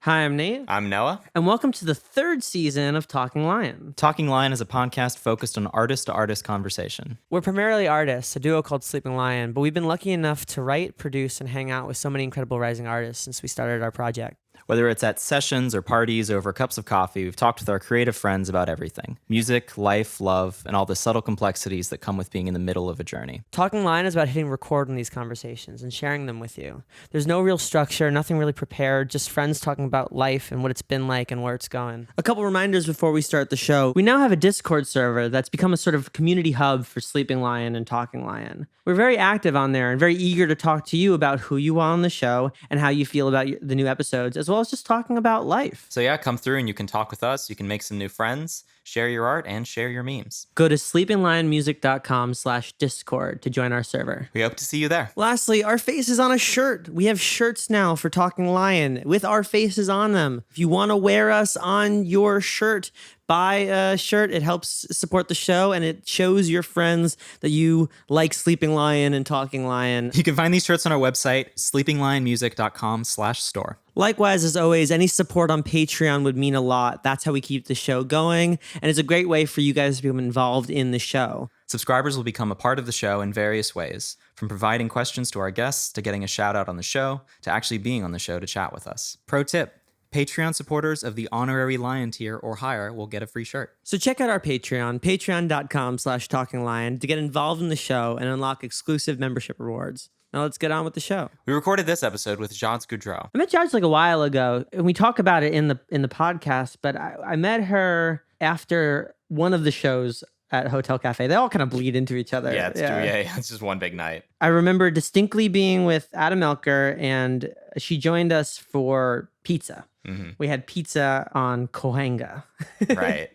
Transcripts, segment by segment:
Hi, I'm Nate. I'm Noah. And welcome to the third season of Talking Lion. Talking Lion is a podcast focused on artist-to-artist conversation. We're primarily artists, a duo called Sleeping Lion, but we've been lucky enough to write, produce, and hang out with so many incredible rising artists since we started our project. Whether it's at sessions or parties or over cups of coffee, we've talked with our creative friends about everything. Music, life, love, and all the subtle complexities that come with being in the middle of a journey. Talking Lion is about hitting record on these conversations and sharing them with you. There's no real structure, nothing really prepared, just friends talking about life and what it's been like and where it's going. A couple reminders before we start the show. We now have a Discord server that's become a sort of community hub for Sleeping Lion and Talking Lion. We're very active on there and very eager to talk to you about who you are on the show and how you feel about the new episodes, as well as just talking about life. So yeah, come through and you can talk with us. You can make some new friends, share your art, and share your memes. Go to sleepinglionmusic.com/Discord to join our server. We hope to see you there. Lastly, our face is on a shirt. We have shirts now for Talking Lion with our faces on them. If you want to wear us on your shirt, buy a shirt. It helps support the show, and it shows your friends that you like Sleeping Lion and Talking Lion. You can find these shirts on our website, sleepinglionmusic.com/store. Likewise, as always, any support on Patreon would mean a lot. That's how we keep the show going, and it's a great way for you guys to become involved in the show. Subscribers will become a part of the show in various ways, from providing questions to our guests, to getting a shout out on the show, to actually being on the show to chat with us. Pro tip: Patreon supporters of the honorary Lion tier or higher will get a free shirt. So check out our Patreon, patreon.com/talkinglion, to get involved in the show and unlock exclusive membership rewards. Now let's get on with the show. We recorded this episode with Jades Goudreault. I met Jades like a while ago, and we talk about it in the podcast, but I met her after one of the shows at Hotel Cafe. They all kind of bleed into each other. Yeah, it's true. Yeah, it's just one big night. I remember distinctly being with Adam Elker, and she joined us for pizza. Mm-hmm. We had pizza on Cohanga. Right.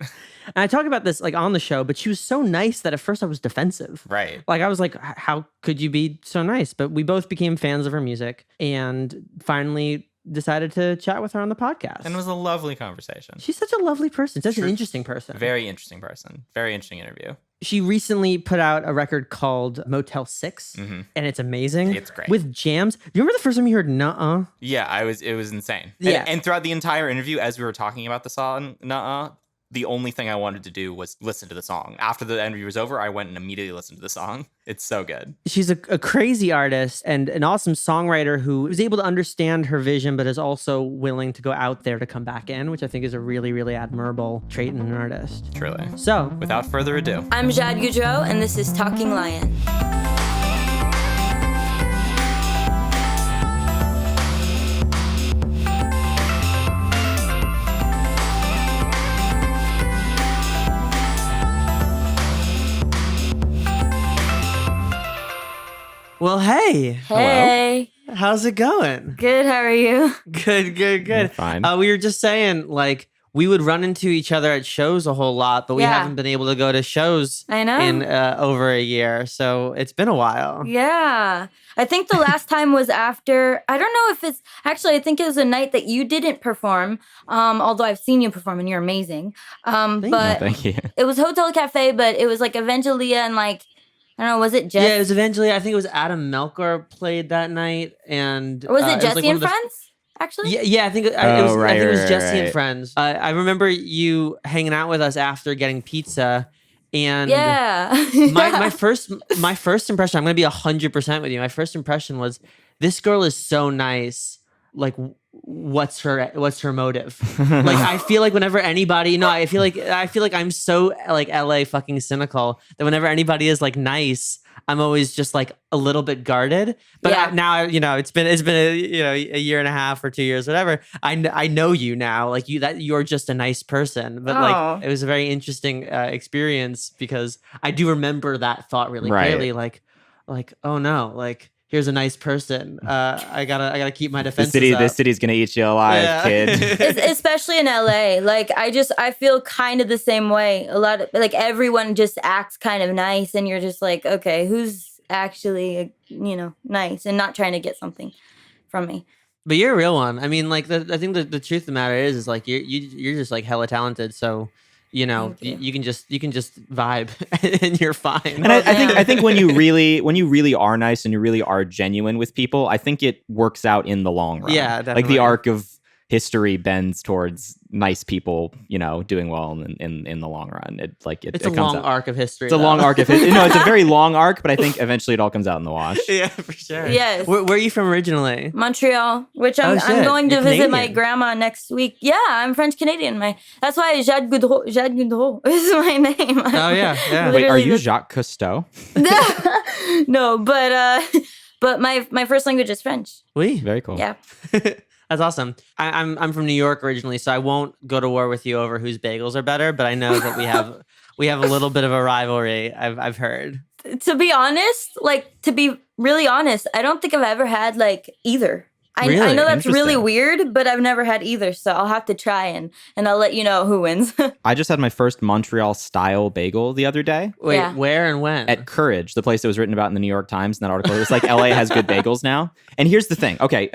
And I talk about this like on the show, but she was so nice that at first I was defensive. Right. Like I was like, how could you be so nice? But we both became fans of her music and finally decided to chat with her on the podcast. And it was a lovely conversation. She's such a lovely person. Such an interesting person. Very interesting person. Very interesting interview. She recently put out a record called Motel 6, and it's amazing. It's great. With jams. Do you remember the first time you heard Nuh-uh? Yeah, it was insane. Yeah. And throughout the entire interview, as we were talking about the song Nuh-uh, the only thing I wanted to do was listen to the song. After the interview was over, I went and immediately listened to the song. It's so good. She's a crazy artist and an awesome songwriter who is able to understand her vision, but is also willing to go out there to come back in, which I think is a really, really admirable trait in an artist. Truly. So, without further ado, I'm Jades Goudreault, and this is Talking Lion. well, hey. Hey. How's it going? Good, how are you? Good. Fine. We were just saying, like, we would run into each other at shows a whole lot, but we Yeah. haven't been able to go to shows I know. in over a year. So it's been a while. Yeah. I think the last time was after, I don't know if it's, actually, I think it was a night that you didn't perform, although I've seen you perform and you're amazing. But thank you. it was Hotel Cafe, but it was like Evangelia and like, I don't know, was it Jess? Yeah, it was eventually, I think it was Adam Melker played that night. And Or was it was Jesse like one and of the- Friends, actually? Yeah, I think it was. I think it was Jesse and Friends. I remember you hanging out with us after getting pizza, and Yeah. my first impression. I'm gonna be 100% with you. My first impression was, this girl is so nice. Like, what's her motive? Like, I feel like whenever anybody, I feel like I'm so like LA fucking cynical that whenever anybody is like nice, I'm always just like a little bit guarded. But Yeah. now, it's been a year and a half or 2 years, whatever. I know you now, like you're just a nice person. But Oh. like, it was a very interesting experience because I do remember that thought really clearly. Like, oh no, like, here's a nice person. I gotta keep my defenses up. This city's gonna eat you alive, kid. Especially in LA. Like, I feel kind of the same way. A lot of, like, everyone just acts kind of nice, and you're just like, okay, who's actually, nice and not trying to get something from me? But you're a real one. I mean, like, I think the truth of the matter is like you're just like hella talented. So, Thank you. you can just vibe and you're fine. And I think when you really are nice and you really are genuine with people, I think it works out in the long run. Yeah, Like definitely. the arc of history bends towards nice people, doing well in the long run. It's a long arc of history. It's a long arc of history. No, it's a very long arc, but I think eventually it all comes out in the wash. Yeah, for sure. Yes. Where are you from originally? Montreal, which I'm going to visit my grandma next week. Yeah, I'm French Canadian. That's why Jades Goudreault is my name. Oh yeah. Wait, are you Jacques Cousteau? No, but my first language is French. Oui. Very cool. Yeah. That's awesome. I'm from New York originally, so I won't go to war with you over whose bagels are better. But I know that we have a little bit of a rivalry. I've heard. To be honest, to be really honest, I don't think I've ever had either. I know that's really weird, but I've never had either. So I'll have to try and I'll let you know who wins. I just had my first Montreal style bagel the other day. Wait, Yeah. where and when? At Courage, the place that was written about in the New York Times in that article. It was like LA has good bagels now. And here's the thing. Okay,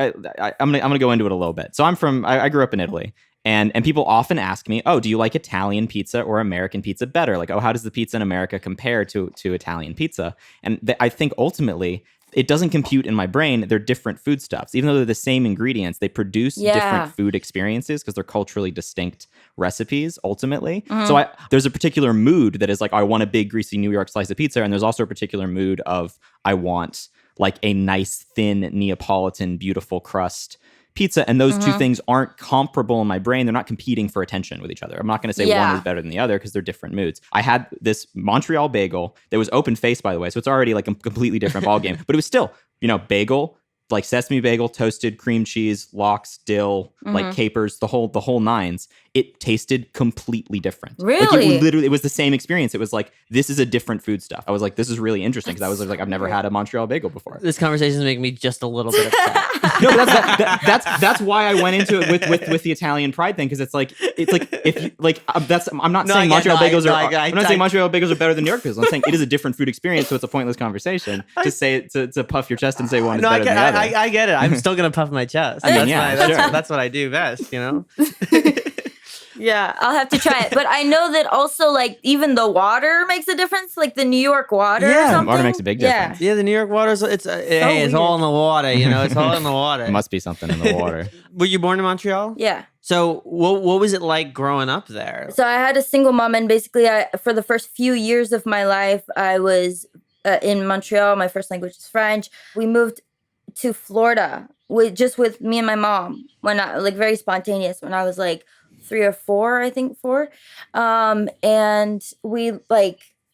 I'm gonna go into it a little bit. So I grew up in Italy. And people often ask me, oh, do you like Italian pizza or American pizza better? Like, oh, how does the pizza in America compare to Italian pizza? And I think ultimately it doesn't compute in my brain. They're different foodstuffs. Even though they're the same ingredients, they produce different food experiences because they're culturally distinct recipes ultimately. So there's a particular mood that is like, I want a big greasy New York slice of pizza. And there's also a particular mood of I want like a nice, thin, Neapolitan, beautiful crust pizza. And those two things aren't comparable in my brain. They're not competing for attention with each other. I'm not going to say one is better than the other because they're different moods. I had this Montreal bagel that was open faced, by the way. So it's already like a completely different ballgame, but it was still, bagel, like sesame bagel, toasted cream cheese, lox, dill, like capers, the whole nines. It tasted completely different. Really? Like it was the same experience. It was like, this is a different food stuff. I was like, this is really interesting because I was like, I've never had a Montreal bagel before. This conversation is making me just a little bit upset. No, but that's why I went into it with the Italian pride thing because it's like if you like I'm not saying Montreal bagels are better than New York bagels. I'm saying it is a different food experience, so it's a pointless conversation to say to puff your chest and say one is better than the other. I get it. I'm still gonna puff my chest. That's what I do best. Yeah, I'll have to try it. But I know that also, even the water makes a difference, like the New York water or something. Water makes a big difference. Yeah, the New York water is it's all in the water. It's all in the water. It must be something in the water. Were you born in Montreal? Yeah. So what was it like growing up there? So I had a single mom, and basically, for the first few years of my life, I was in Montreal. My first language is French. We moved to Florida with me and my mom when I very spontaneous when I was 3 or 4, I think 4. And we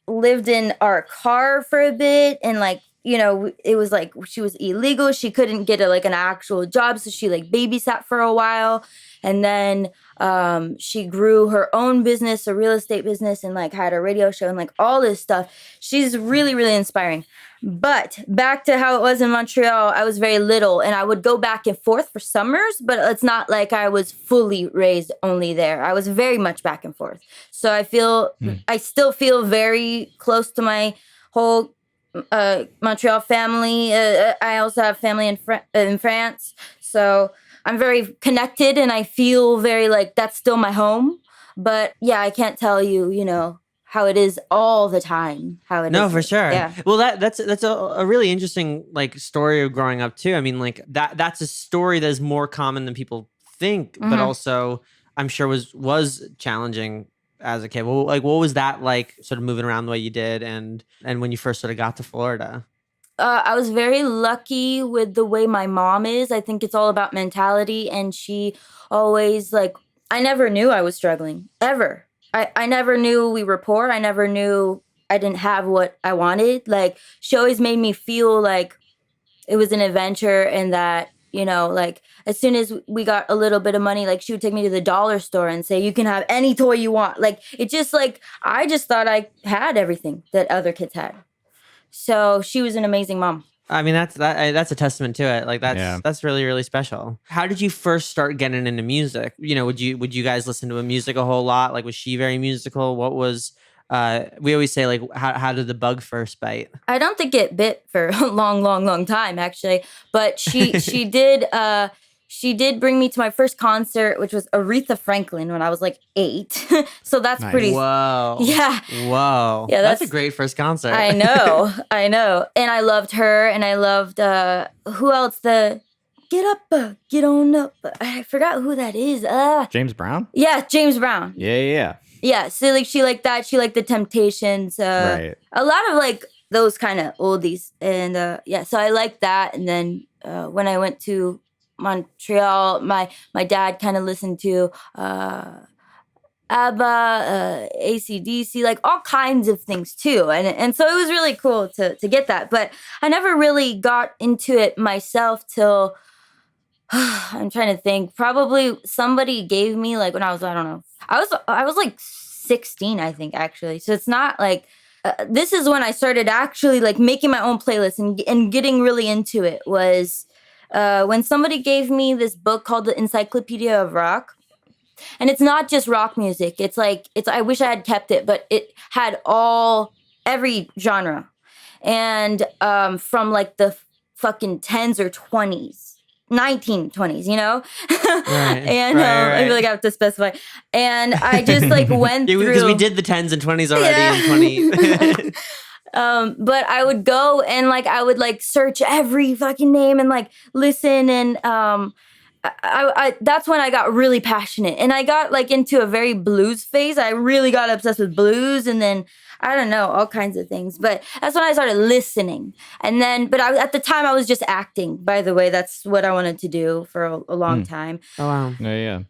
lived in our car for a bit and it was she was illegal. She couldn't get an actual job. So she babysat for a while. And then she grew her own business, a real estate business, and had a radio show and all this stuff. She's really, really inspiring. But back to how it was in Montreal, I was very little and I would go back and forth for summers, but it's not like I was fully raised only there. I was very much back and forth. So I still feel very close to my whole Montreal family. I also have family in France. So I'm very connected and I feel very that's still my home. But yeah, I can't tell you, how it is all the time. No, for sure. Yeah. Well, that's a really interesting story of growing up too. I mean, that's a story that is more common than people think, but also I'm sure was challenging as a kid. Well, what was that like, sort of moving around the way you did, and when you first sort of got to Florida? I was very lucky with the way my mom is. I think it's all about mentality, and she always I never knew I was struggling ever. I never knew we were poor. I never knew I didn't have what I wanted. She always made me feel like it was an adventure and that, as soon as we got a little bit of money, she would take me to the dollar store and say, you can have any toy you want. It just I just thought I had everything that other kids had. So she was an amazing mom. I mean, that's a testament to it. That's really, really special. How did you first start getting into music? Would you guys listen to music a whole lot? Was she very musical? What was we always say how did the bug first bite? I don't think it bit for a long, long, long time actually, but she did. She did bring me to my first concert, which was Aretha Franklin when I was 8. So that's pretty. Whoa. Yeah. Whoa. Yeah, that's a great first concert. I know. And I loved her, and I loved who else? The get up, get on up. I forgot who that is. James Brown? Yeah, James Brown. Yeah. Yeah, so like she liked that. She liked the Temptations. Right. A lot of like those kind of oldies. And yeah, so I liked that. And then when I went to Montreal, my dad kind of listened to ABBA, AC/DC, like all kinds of things too. And so it was really cool to get that. But I never really got into it myself till I'm trying to think. Probably somebody gave me like when I was, I don't know. I was like 16, I think, actually. So it's not like this is when I started actually like making my own playlist and getting really into it was when somebody gave me this book called The Encyclopedia of Rock. And it's not just rock music. It's like I wish I had kept it, but it had every genre. And from like the fucking 10s or 20s. 1920s, you know? Right. And I feel like I have to specify. And I just like went through. Because we did the 10s and 20s already in 20. But I would go and like I would like search every fucking name and like listen and I that's when I got really passionate and I got like into a very blues phase. I really got obsessed with blues and then I don't know, all kinds of things. But that's when I started listening. And then, but at the time I was just acting, by the way. That's what I wanted to do for a long time. Oh, wow. Yeah.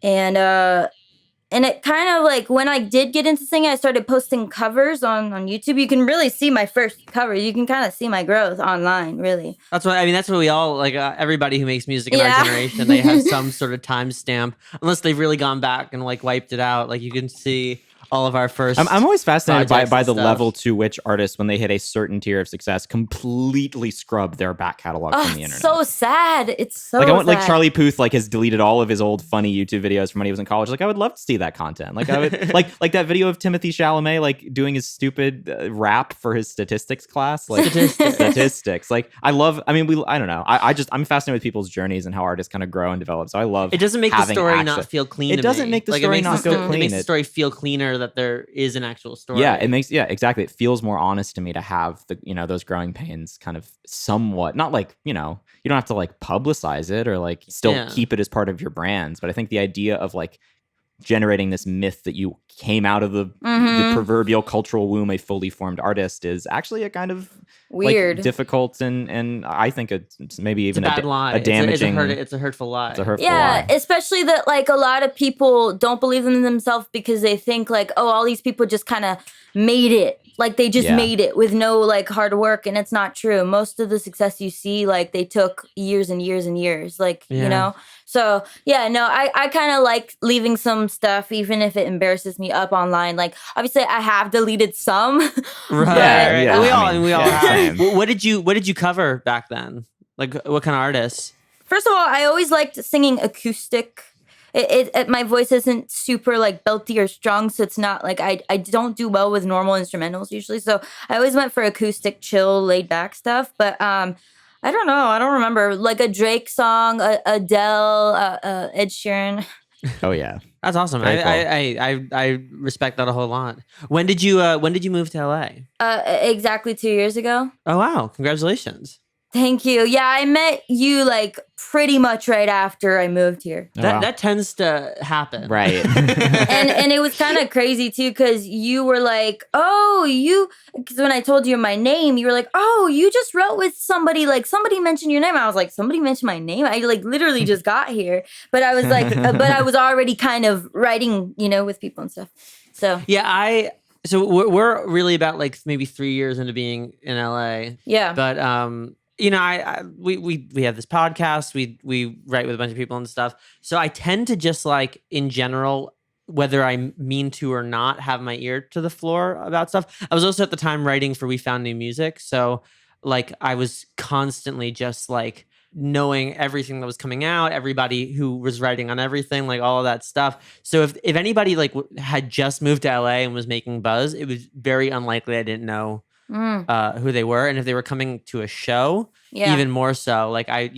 And it kind of like, when I did get into singing, I started posting covers on YouTube. You can really see my first cover. You can kind of see my growth online, really. That's what we all, like everybody who makes music in our generation, they have some sort of timestamp, unless they've really gone back and like wiped it out. Like you can see all of our first. I'm always fascinated by the stuff. level to which artists, when they hit a certain tier of success, completely scrub their back catalog from the internet. So sad. It's so like I want, sad. like Charlie Puth like has deleted all of his old funny YouTube videos from when he was in college. Like I would love to see that content. Like I would like that video of Timothy Chalamet like doing his stupid rap for his statistics class. Like statistics. Like I don't know. I'm fascinated with people's journeys and how artists kind of grow and develop. So I love. It doesn't make the story not feel clean. It doesn't make the story not feel clean. It makes the story feel cleaner that there is an actual story. Yeah, exactly. It feels more honest to me to have those growing pains kind of somewhat, not like, you don't have to like publicize it or like still keep it as part of your brands. But I think the idea of like generating this myth that you came out of the proverbial cultural womb a fully formed artist is actually a kind of weird, like, difficult and I think it's maybe even a bad lie. A damaging. It's a hurtful lie. It's a hurtful lie. Especially that like a lot of people don't believe in themselves because they think like, oh, all these people just kind of made it. Like they just made it with no like hard work, and it's not true. Most of the success you see, like they took years and years and years, like you know. So yeah, no, I kind of like leaving some stuff, even if it embarrasses me, up online. Like obviously, I have deleted some. Right. Yeah. We all have. What did you cover back then? Like what kind of artists? First of all, I always liked singing acoustic. My voice isn't super like belty or strong, so it's not like I don't do well with normal instrumentals usually. So I always went for acoustic, chill, laid back stuff. But I don't know. I don't remember like a Drake song, Adele, Ed Sheeran. Oh yeah, that's awesome. Cool. I respect that a whole lot. When did you move to LA? Exactly 2 years ago. Oh wow! Congratulations. Thank you. Yeah, I met you like pretty much right after I moved here. That tends to happen. Right. and it was kind of crazy too, because you were like, because when I told you my name, you were like, oh, you just wrote with somebody, like somebody mentioned your name. I was like, somebody mentioned my name? I like literally just got here. But I was like, but I was already kind of writing, with people and stuff. So yeah, so we're really about like maybe 3 years into being in LA. Yeah. But we have this podcast. We write with a bunch of people and stuff. So I tend to just like in general, whether I mean to or not, have my ear to the floor about stuff. I was also at the time writing for We Found New Music, so like I was constantly just like knowing everything that was coming out, everybody who was writing on everything, like all of that stuff. So if anybody like had just moved to LA and was making buzz, it was very unlikely I didn't know who they were, and if they were coming to a show, even more so. Like I'd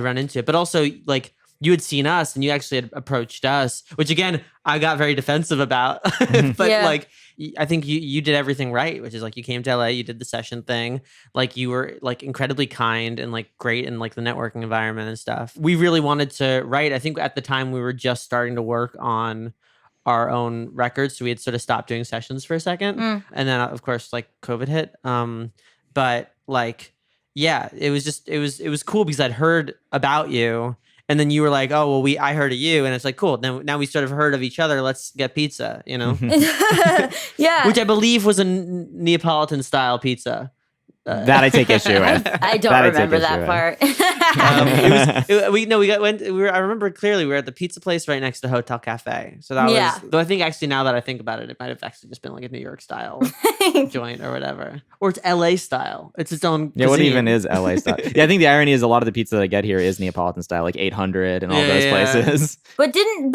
run into it. But also, like you had seen us and you actually had approached us, which again, I got very defensive about. But Yeah. like, I think you did everything right, which is like you came to LA, you did the session thing. Like you were like incredibly kind and like great in like the networking environment and stuff. We really wanted to write. I think at the time we were just starting to work on our own records. So we had sort of stopped doing sessions for a second. And then of course like COVID hit. But like, yeah, it was cool because I'd heard about you. And then you were like, oh, well, I heard of you. And it's like, cool. Now we sort of heard of each other. Let's get pizza, you know? Yeah. Which I believe was a Neapolitan style pizza. That I take issue with. I don't remember that part. I remember clearly we were at the pizza place right next to Hotel Cafe. So that Yeah. was, though I think actually now that I think about it, it might have actually just been like a New York style joint or whatever. Or it's LA style. It's its own Yeah, what cuisine. even is LA style? Yeah, I think the irony is a lot of the pizza that I get here is Neapolitan style, like 800 and all those places. But didn't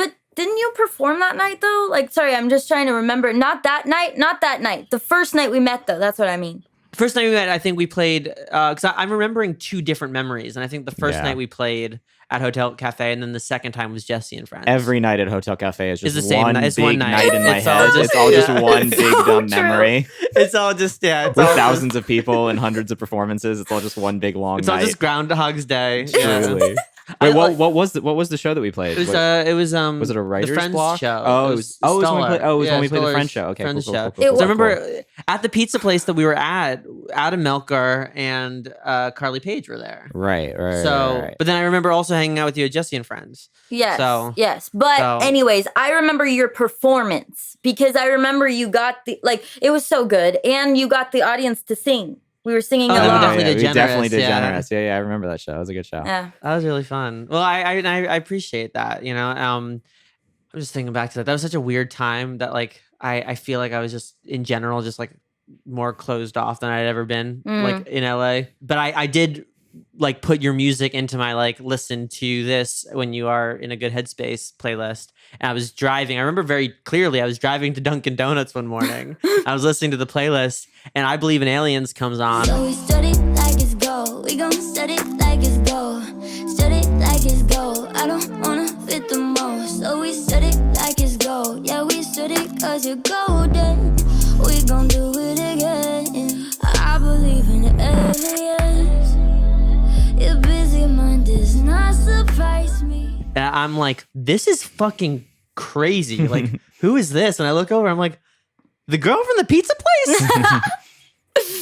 you perform that night though? Like, sorry, I'm just trying to remember. Not that night. The first night we met though. That's what I mean. First night we met, I think we played, because I'm remembering two different memories. And I think the first night we played at Hotel Cafe, and then the second time was Jesse and Friends. Every night at Hotel Cafe is just It's the same one night. It's big one night. night in my It's all head. just- It's all just yeah. one big dumb true. memory It's all just, yeah. It's with all thousands of people and hundreds of performances. It's all just one big long It's all night. just Groundhog's Day. Yeah. Truly. Wait, what was the show that we played? It was Was it a writer's the Friends block? show. Oh, it was when we played. Oh, it was when we played the Stoller's Friends show. Okay, Friends cool, show. cool, cool, So I cool, remember at the pizza place that we were at, Adam Melkar and Carly Page were there. Right. So, but then I remember also hanging out with you at Jesse and Friends. Yes. So- yes. But anyways, I remember your performance because I remember you got it was so good and you got the audience to sing. We were singing Oh, along. we definitely did we Generous, definitely did yeah. Generous. Yeah, I remember that show. It was a good show. Yeah. That was really fun. Well, I appreciate that. You know, I'm just thinking back to that. That was such a weird time that like I feel like I was just in general just like more closed off than I'd ever been like in LA. But I did like put your music into my like listen to this when you are in a good headspace playlist. And I was driving. I remember very clearly I was driving to Dunkin' Donuts one morning. I was listening to the playlist and I Believe in Aliens comes on. So we study like it's gold. We gon' study like it's gold. Study like it's gold. I don't wanna fit the mold. So we study like it's gold. Yeah, we study cause you're golden. We gon' do it again. I believe in aliens. Your busy mind does not surprise me. And I'm like, this is fucking crazy. Like, who is this? And I look over, I'm like, the girl from the pizza place?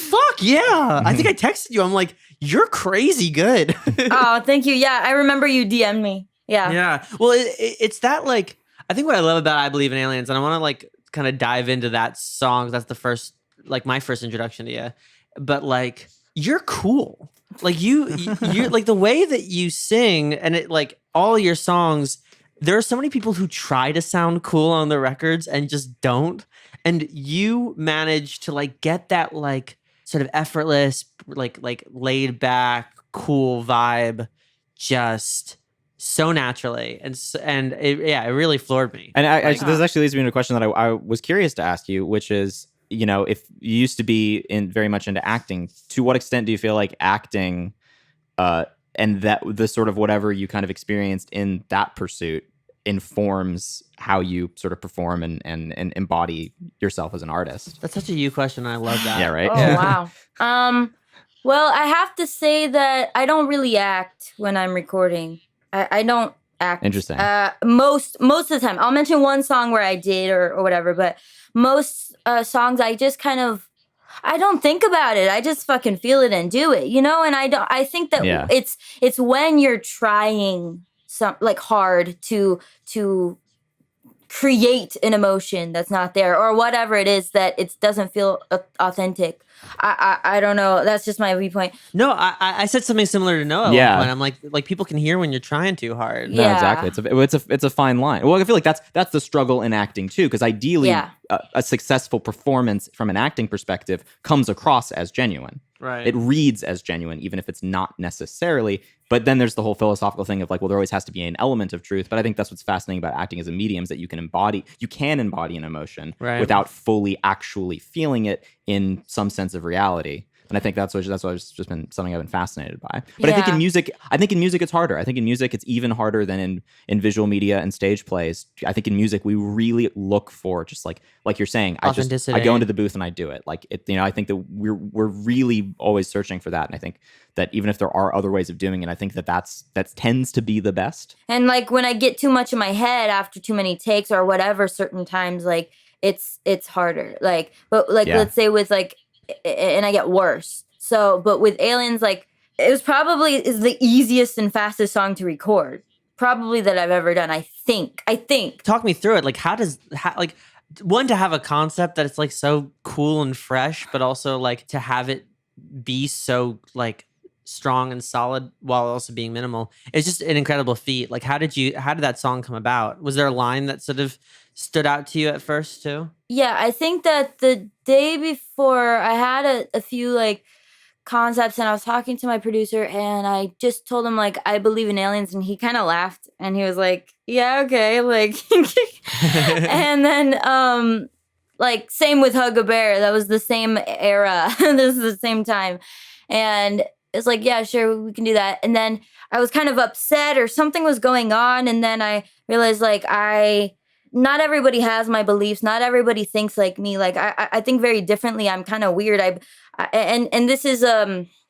Fuck yeah. I think I texted you. I'm like, you're crazy good. Oh, thank you. Yeah, I remember you DM'd me. Yeah. Yeah. Well, it's that like, I think what I love about I Believe in Aliens, and I want to like kind of dive into that song. That's the first, like my first introduction to you. But like, you're cool. Like you're like the way that you sing and it like all your songs, there are so many people who try to sound cool on the records and just don't. And you manage to like get that like sort of effortless, like laid back, cool vibe just so naturally. And it really floored me. And this actually leads me to a question that I was curious to ask you, which is, you know, if you used to be very much into acting, to what extent do you feel like acting and that the sort of whatever you kind of experienced in that pursuit informs how you sort of perform and embody yourself as an artist? That's such a you question. I love that. Yeah, right? Oh, wow. Well, I have to say that I don't really act when I'm recording. I don't act. Interesting. Most of the time. I'll mention one song where I did or whatever, but most songs I just kind of, I don't think about it. I just fucking feel it and do it, you know? And I think that it's when you're trying like hard to create an emotion that's not there or whatever it is that it doesn't feel authentic. I don't know. That's just my viewpoint. No, I said something similar to Noah. Yeah. At one point. I'm like people can hear when you're trying too hard. No, Yeah. exactly. It's a fine line. Well, I feel like that's the struggle in acting too, because ideally, Yeah. a successful performance from an acting perspective comes across as genuine. Right. It reads as genuine, even if it's not necessarily. But then there's the whole philosophical thing of like, well, there always has to be an element of truth. But I think that's what's fascinating about acting as a medium is that you can embody an emotion Right. without fully actually feeling it in some sense of reality. And I think that's always just been something I've been fascinated by. But I think Yeah. in music it's harder. I think in music it's even harder than in visual media and stage plays. I think in music we really look for just like you're saying, I Authenticity. go into the booth and I do it. Like it, I think that we're really always searching for that. And I think that even if there are other ways of doing it, I think that tends to be the best. And like when I get too much in my head after too many takes or whatever, certain times like it's harder. Like, but like let's say with like, and I get worse. So, but with Aliens, like it was probably is the easiest and fastest song to record, probably that I've ever done. I think. Talk me through it. Like, like one, to have a concept that it's like so cool and fresh, but also like to have it be so like strong and solid while also being minimal. It's just an incredible feat. Like, how did that song come about? Was there a line that sort of stood out to you at first too? Yeah, I think that the day before I had a few like concepts and I was talking to my producer and I just told him like I believe in aliens and he kind of laughed and he was like, yeah, okay, like and then like same with Hug a Bear, that was the same era. This is the same time. And it's like, yeah, sure, we can do that. And then I was kind of upset or something was going on and then I realized like not everybody has my beliefs. Not everybody thinks like me. Like I think very differently. I'm kind of weird. And this is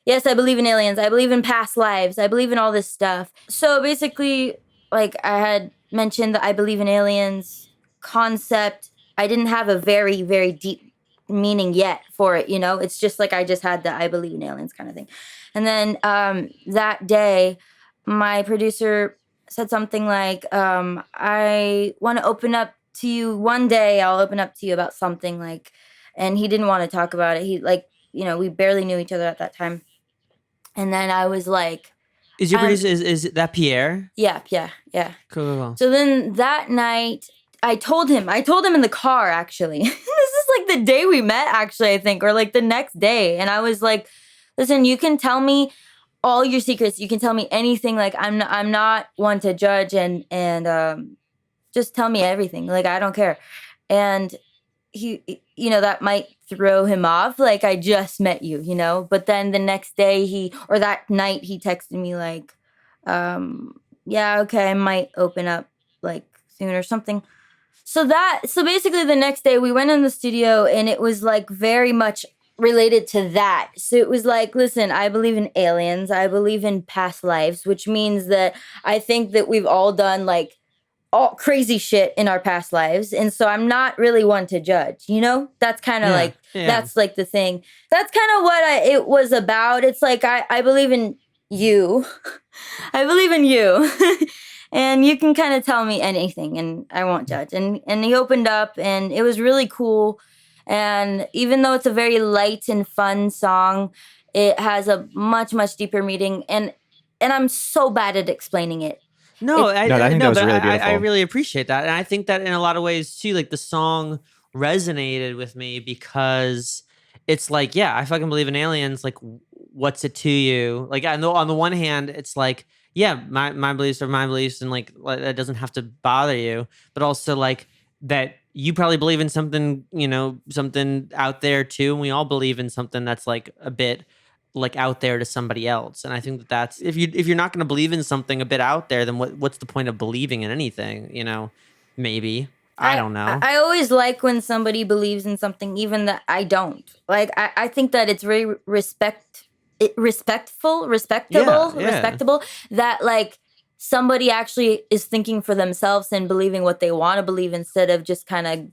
yes, I believe in aliens. I believe in past lives. I believe in all this stuff. So basically, like I had mentioned that I believe in aliens concept. I didn't have a very, very deep meaning yet for it. You know, it's just like I just had the I believe in aliens kind of thing. And then that day, my producer said something like, I want to open up to you one day. I'll open up to you about something like, and he didn't want to talk about it. He like, you know, we barely knew each other at that time. And then I was like, is your producer, is that Pierre? Yeah. Cool. So then that night I told him in the car, actually, this is like the day we met, actually, I think, or like the next day. And I was like, listen, you can tell me all your secrets. You can tell me anything. Like I'm not one to judge and just tell me everything. Like I don't care. And he, you know, that might throw him off. Like I just met you, you know. But then the next day that night he texted me like, yeah, okay, I might open up like soon or something. So basically the next day we went in the studio and it was like very much related to that. So it was like, listen, I believe in aliens. I believe in past lives, which means that I think that we've all done like all crazy shit in our past lives. And so I'm not really one to judge, you know? That's kind of that's like the thing. That's kind of what it was about. It's like, I believe in you. I believe in you. And you can kind of tell me anything and I won't judge. And he opened up and it was really cool. And even though it's a very light and fun song, it has a much, much deeper meaning. And I'm so bad at explaining it. I think that was really beautiful. I really appreciate that. And I think that in a lot of ways too, like the song resonated with me because it's like, yeah, I fucking believe in aliens. Like, what's it to you? Like, I know on the one hand, it's like, yeah, my beliefs are my beliefs and like that doesn't have to bother you. But also like that you probably believe in something, you know, something out there too. And we all believe in something that's like a bit like out there to somebody else. And I think that's if you're not going to believe in something a bit out there, then what's the point of believing in anything? You know, maybe. I don't know. I always like when somebody believes in something, even that I don't. Like I think that it's very respectable that like somebody actually is thinking for themselves and believing what they want to believe instead of just kind of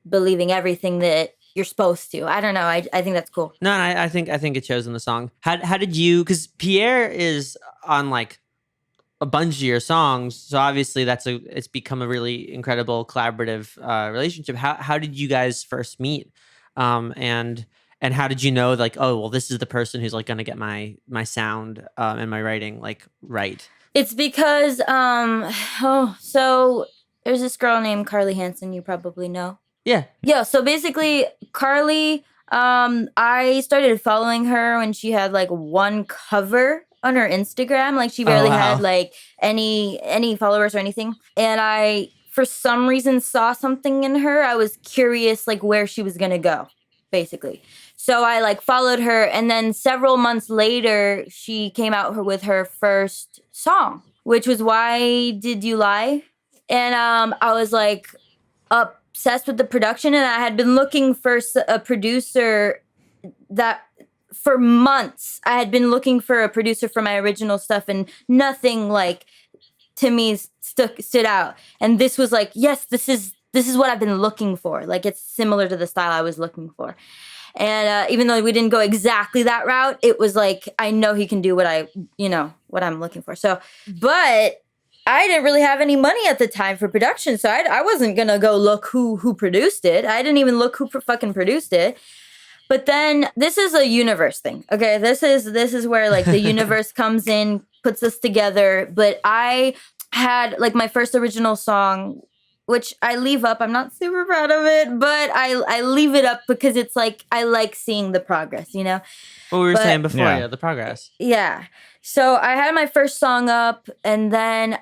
believing everything that you're supposed to. I don't know. I think that's cool. No, I think it shows in the song. How did you? Because Pierre is on like a bunch of your songs, so obviously it's become a really incredible collaborative relationship. How did you guys first meet? And how did you know like, oh well, this is the person who's like going to get my sound and my writing like right? It's because so there's this girl named Carly Hansen, you probably know. Yeah, so basically Carly, I started following her when she had like one cover on her Instagram. Like she barely had like any followers or anything. And I, for some reason, saw something in her. I was curious like where she was gonna go. basically. So I like followed her, and then several months later, she came out with her first song, which was "Why Did You Lie?" And I was like obsessed with the production, and I had been looking for a producer that for months. I had been looking for a producer for my original stuff, and nothing like to me stood out. And this was like, yes, this is what I've been looking for. Like, it's similar to the style I was looking for. And even though we didn't go exactly that route, it was like, I know he can do what I'm looking for. So, but I didn't really have any money at the time for production. So I wasn't going to go look who produced it. I didn't even look who fucking produced it. But then this is a universe thing. Okay. This is where like the universe comes in, puts us together. But I had like my first original song, which I leave up. I'm not super proud of it, but I leave it up because it's like, I like seeing the progress, you know? What we were saying before, Yeah. the progress. Yeah. So I had my first song up, and then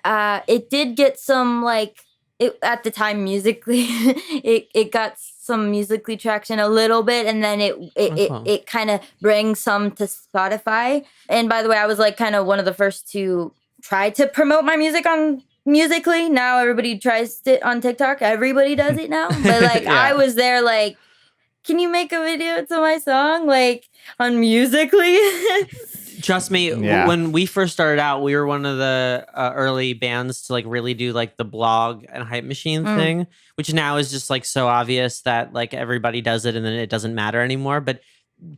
it did get some at the time musically, it got some musically traction a little bit, and then it kind of brings some to Spotify. And by the way, I was like kind of one of the first to try to promote my music on Musically. Now everybody tries it on TikTok. Everybody does it now. But like Yeah. I was there like, can you make a video to my song like on Musically? Trust me, Yeah. when we first started out, we were one of the early bands to like really do like the blog and hype machine thing, which now is just like so obvious that like everybody does it and then it doesn't matter anymore. But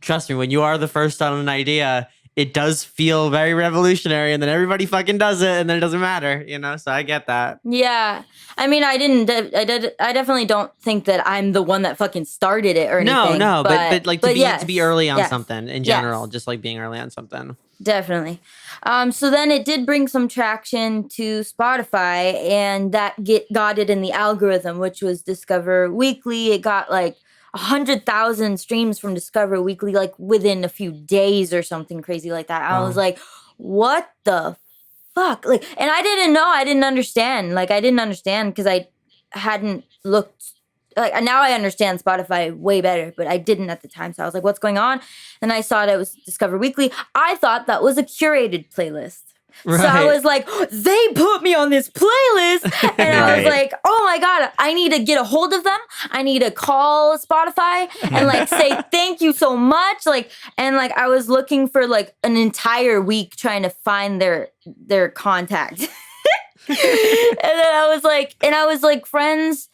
trust me, when you are the first on an idea, it does feel very revolutionary, and then everybody fucking does it, and then it doesn't matter, you know? So I get that. Yeah. I mean, I definitely don't think that I'm the one that fucking started it or anything. No, but like to be yes, early on yes, something in yes. general, just like being early on something. Definitely. So then it did bring some traction to Spotify, and that got it in the algorithm, which was Discover Weekly. It got like 100,000 streams from Discover Weekly, like within a few days or something crazy like that. I was like, what the fuck? Like, and I didn't know. I didn't understand. Like, I didn't understand because I hadn't looked. Like, now I understand Spotify way better, but I didn't at the time. So I was like, what's going on? And I saw that it was Discover Weekly. I thought that was a curated playlist. Right. So I was like, they put me on this playlist. And I was Right. like, oh my God, I need to get a hold of them. I need to call Spotify and like say thank you so much. Like, and like I was looking for like an entire week trying to find their contact. And then I was like, friends.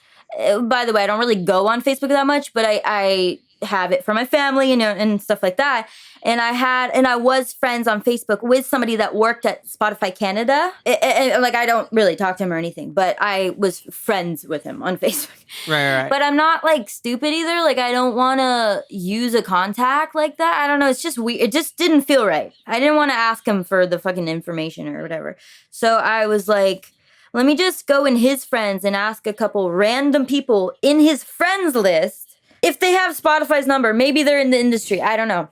By the way, I don't really go on Facebook that much, but I have it for my family, and stuff like that. And I was friends on Facebook with somebody that worked at Spotify Canada. And like, I don't really talk to him or anything, but I was friends with him on Facebook. Right. But I'm not like stupid either. Like, I don't want to use a contact like that. I don't know. It's just weird. It just didn't feel right. I didn't want to ask him for the fucking information or whatever. So I was like, let me just go in his friends and ask a couple random people in his friends list if they have Spotify's number. Maybe they're in the industry. I don't know.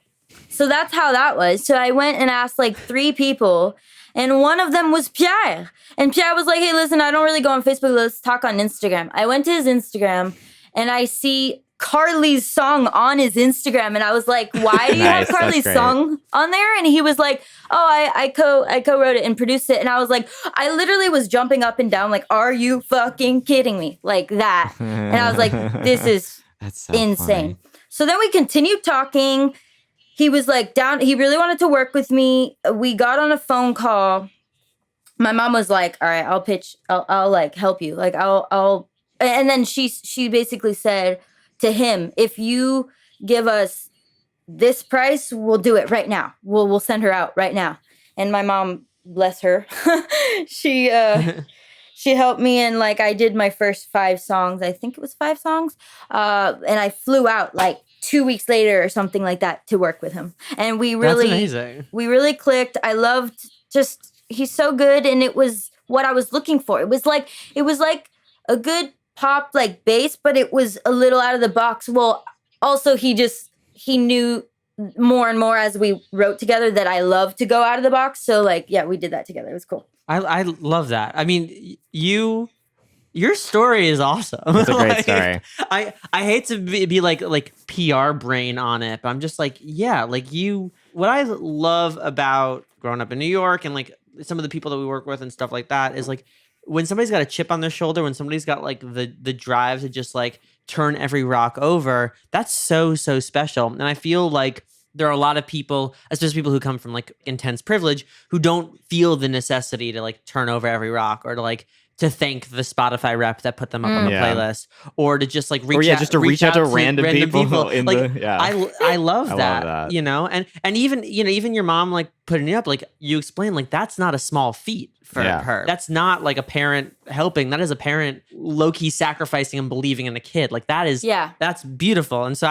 So that's how that was. So I went and asked like 3 people, and one of them was Pierre. And Pierre was like, hey, listen, I don't really go on Facebook. Let's talk on Instagram. I went to his Instagram, and I see Carly's song on his Instagram. And I was like, why do you have Nice, Carly's that's great. song on there? And he was like, oh, I co-wrote it and produced it. And I was like, I literally was jumping up and down like, are you fucking kidding me? Like that. And I was like, this is That's so insane. funny. So then we continued talking. He was like down. He really wanted to work with me. We got on a phone call. My mom was like, all right, I'll pitch. I'll like help you. Like I'll. And then she basically said to him, if you give us this price, we'll do it right now. We'll send her out right now. And my mom, bless her, she helped me, and like I did my first 5 songs. I think it was 5 songs. And I flew out like 2 weeks later or something like that to work with him. And we That's really amazing. we really clicked. I loved he's so good, and it was what I was looking for. It was like a good pop like bass, but it was a little out of the box. Well, also he knew more and more as we wrote together that I love to go out of the box. So like, yeah, we did that together. It was cool. I love that. I mean, you Your story is awesome. It's a great story. I hate to be like PR brain on it, but I'm just like, yeah, like you. What I love about growing up in New York and like some of the people that we work with and stuff like that is like when somebody's got a chip on their shoulder, when somebody's got like the drive to just like turn every rock over. That's so special, and I feel like there are a lot of people, especially people who come from like intense privilege, who don't feel the necessity to like turn over every rock or to like to thank the Spotify rep that put them up on the playlist, or to just like reach out to random people. in like, the I love that, love that. you know, and even even your mom like putting it up, like you explain, like that's not a small feat for her. That's not like a parent helping. That is a parent low-key sacrificing and believing in a kid. Like that is that's beautiful. And so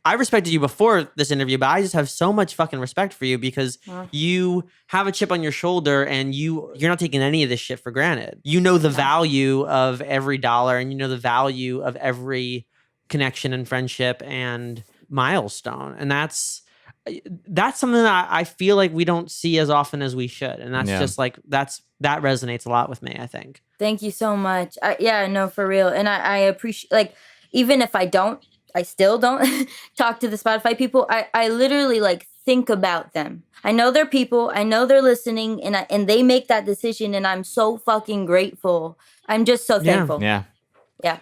I respected you before this interview, but I just have so much fucking respect for you because you have a chip on your shoulder and you're not taking any of this shit for granted. You know the value of every dollar and you know the value of every connection and friendship and milestone. And that's something that I feel like we don't see as often as we should. And that's just like, that resonates a lot with me, I think. Thank you so much. No, for real. And I appreciate, like, even if I still don't talk to the Spotify people, I literally like think about them. I know they're people, I know they're listening, and they make that decision, and I'm so fucking grateful. I'm just so thankful. Yeah.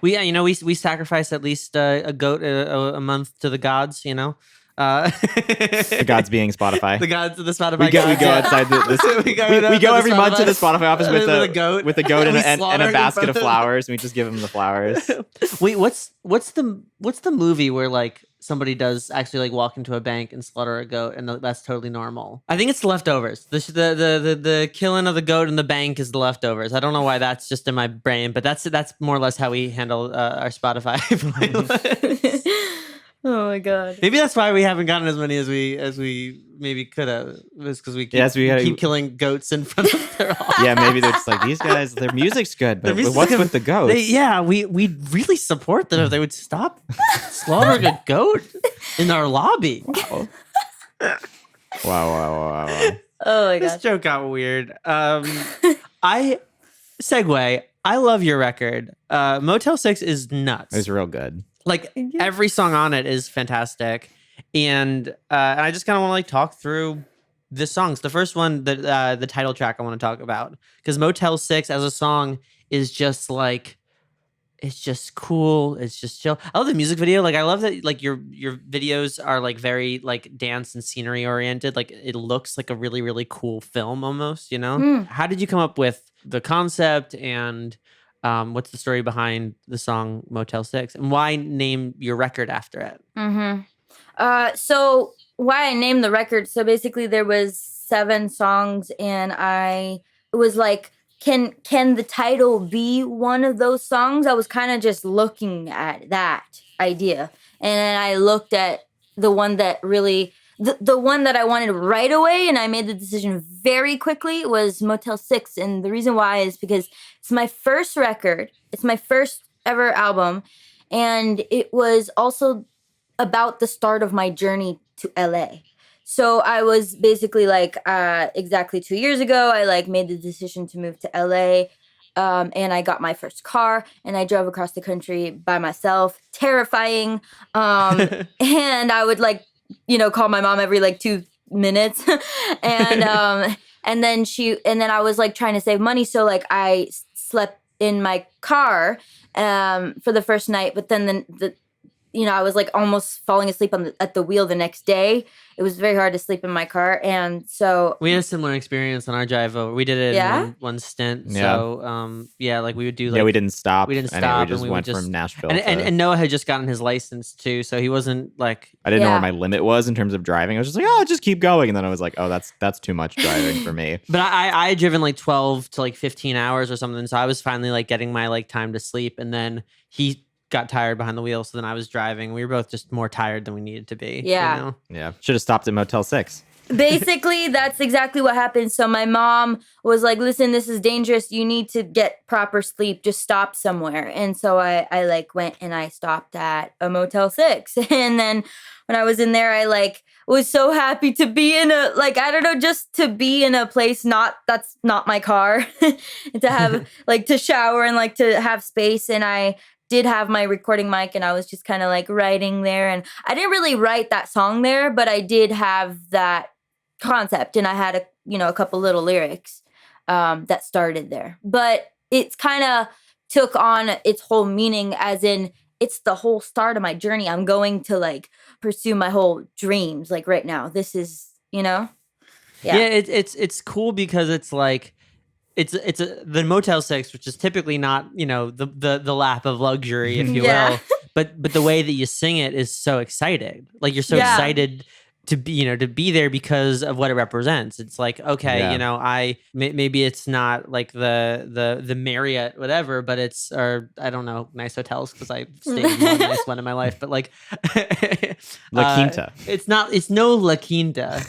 We sacrifice at least a goat a month to the gods, you know? The gods being Spotify. The gods of the Spotify. We go outside we go every month to the Spotify office with a goat and a basket of flowers, and we just give them the flowers. Wait, what's the movie where like somebody does actually like walk into a bank and slaughter a goat, and that's totally normal? I think it's The Leftovers. The killing of the goat in the bank is The Leftovers. I don't know why that's just in my brain, but that's more or less how we handle our Spotify playlist. Oh my god! Maybe that's why we haven't gotten as many as we maybe could have. It's because we keep killing goats in front of their office. Yeah, maybe they're just like, these guys. Their music's good, but what's with the goats? We really support them if they would stop slaughtering a goat in our lobby. Wow. Oh my god! This joke got weird. I love your record. Motel 6 is nuts. It's real good. Like every song on it is fantastic, and I just kind of want to like talk through the songs. The first one, the title track, I want to talk about because Motel 6 as a song is just like, it's just cool. It's just chill. I love the music video. Like I love that like your videos are like very like dance and scenery oriented. Like it looks like a really really cool film almost. You know, How did you come up with the concept and what's the story behind the song Motel 6 and why name your record after it? So why I named the record, so basically there was 7 songs and I was like, can the title be one of those songs? I was kind of just looking at that idea. And then I looked at the one that really... The one that I wanted right away, and I made the decision very quickly, was Motel 6. And the reason why is because it's my first record. It's my first ever album. And it was also about the start of my journey to LA. So I was basically like, exactly 2 years ago, I like made the decision to move to LA. And I got my first car and I drove across the country by myself. Terrifying. And I would like, call my mom every like 2 minutes. And then I was like trying to save money. So like I slept in my car for the first night, but then I was like almost falling asleep at the wheel the next day. It was very hard to sleep in my car. And so we had a similar experience on our drive over. We did it in one stint. Yeah. So like we would do like, we didn't stop. We just went from Nashville. And Noah had just gotten his license too. So he wasn't like, I didn't know where my limit was in terms of driving. I was just like, just keep going. And then I was like, that's too much driving for me. But I had driven like 12 to like 15 hours or something. So I was finally like getting my like time to sleep. And then he got tired behind the wheel, so then I was driving. We were both just more tired than we needed to be. Yeah. Yeah. Should have stopped at Motel 6. Basically, that's exactly what happened. So my mom was like, listen, this is dangerous. You need to get proper sleep. Just stop somewhere. And so I like went and I stopped at a Motel 6. And then when I was in there, I like was so happy to be in a, like, I don't know, just to be in a place that's not my car. To have like to shower and like to have space. And I did have my recording mic and I was just kind of like writing there. And I didn't really write that song there, but I did have that concept and I had a couple little lyrics that started there. But it's kind of took on its whole meaning, as in it's the whole start of my journey. I'm going to like pursue my whole dreams like right now. This is, Yeah, it's cool because it's like the Motel 6, which is typically not, the lap of luxury, if you will. But the way that you sing it is so excited. Like you're so excited to be there because of what it represents. It's like, okay, maybe it's not like the Marriott, whatever, but it's, or I don't know, nice hotels, because I stayed in one nice one in my life, but like La Quinta. It's no La Quinta.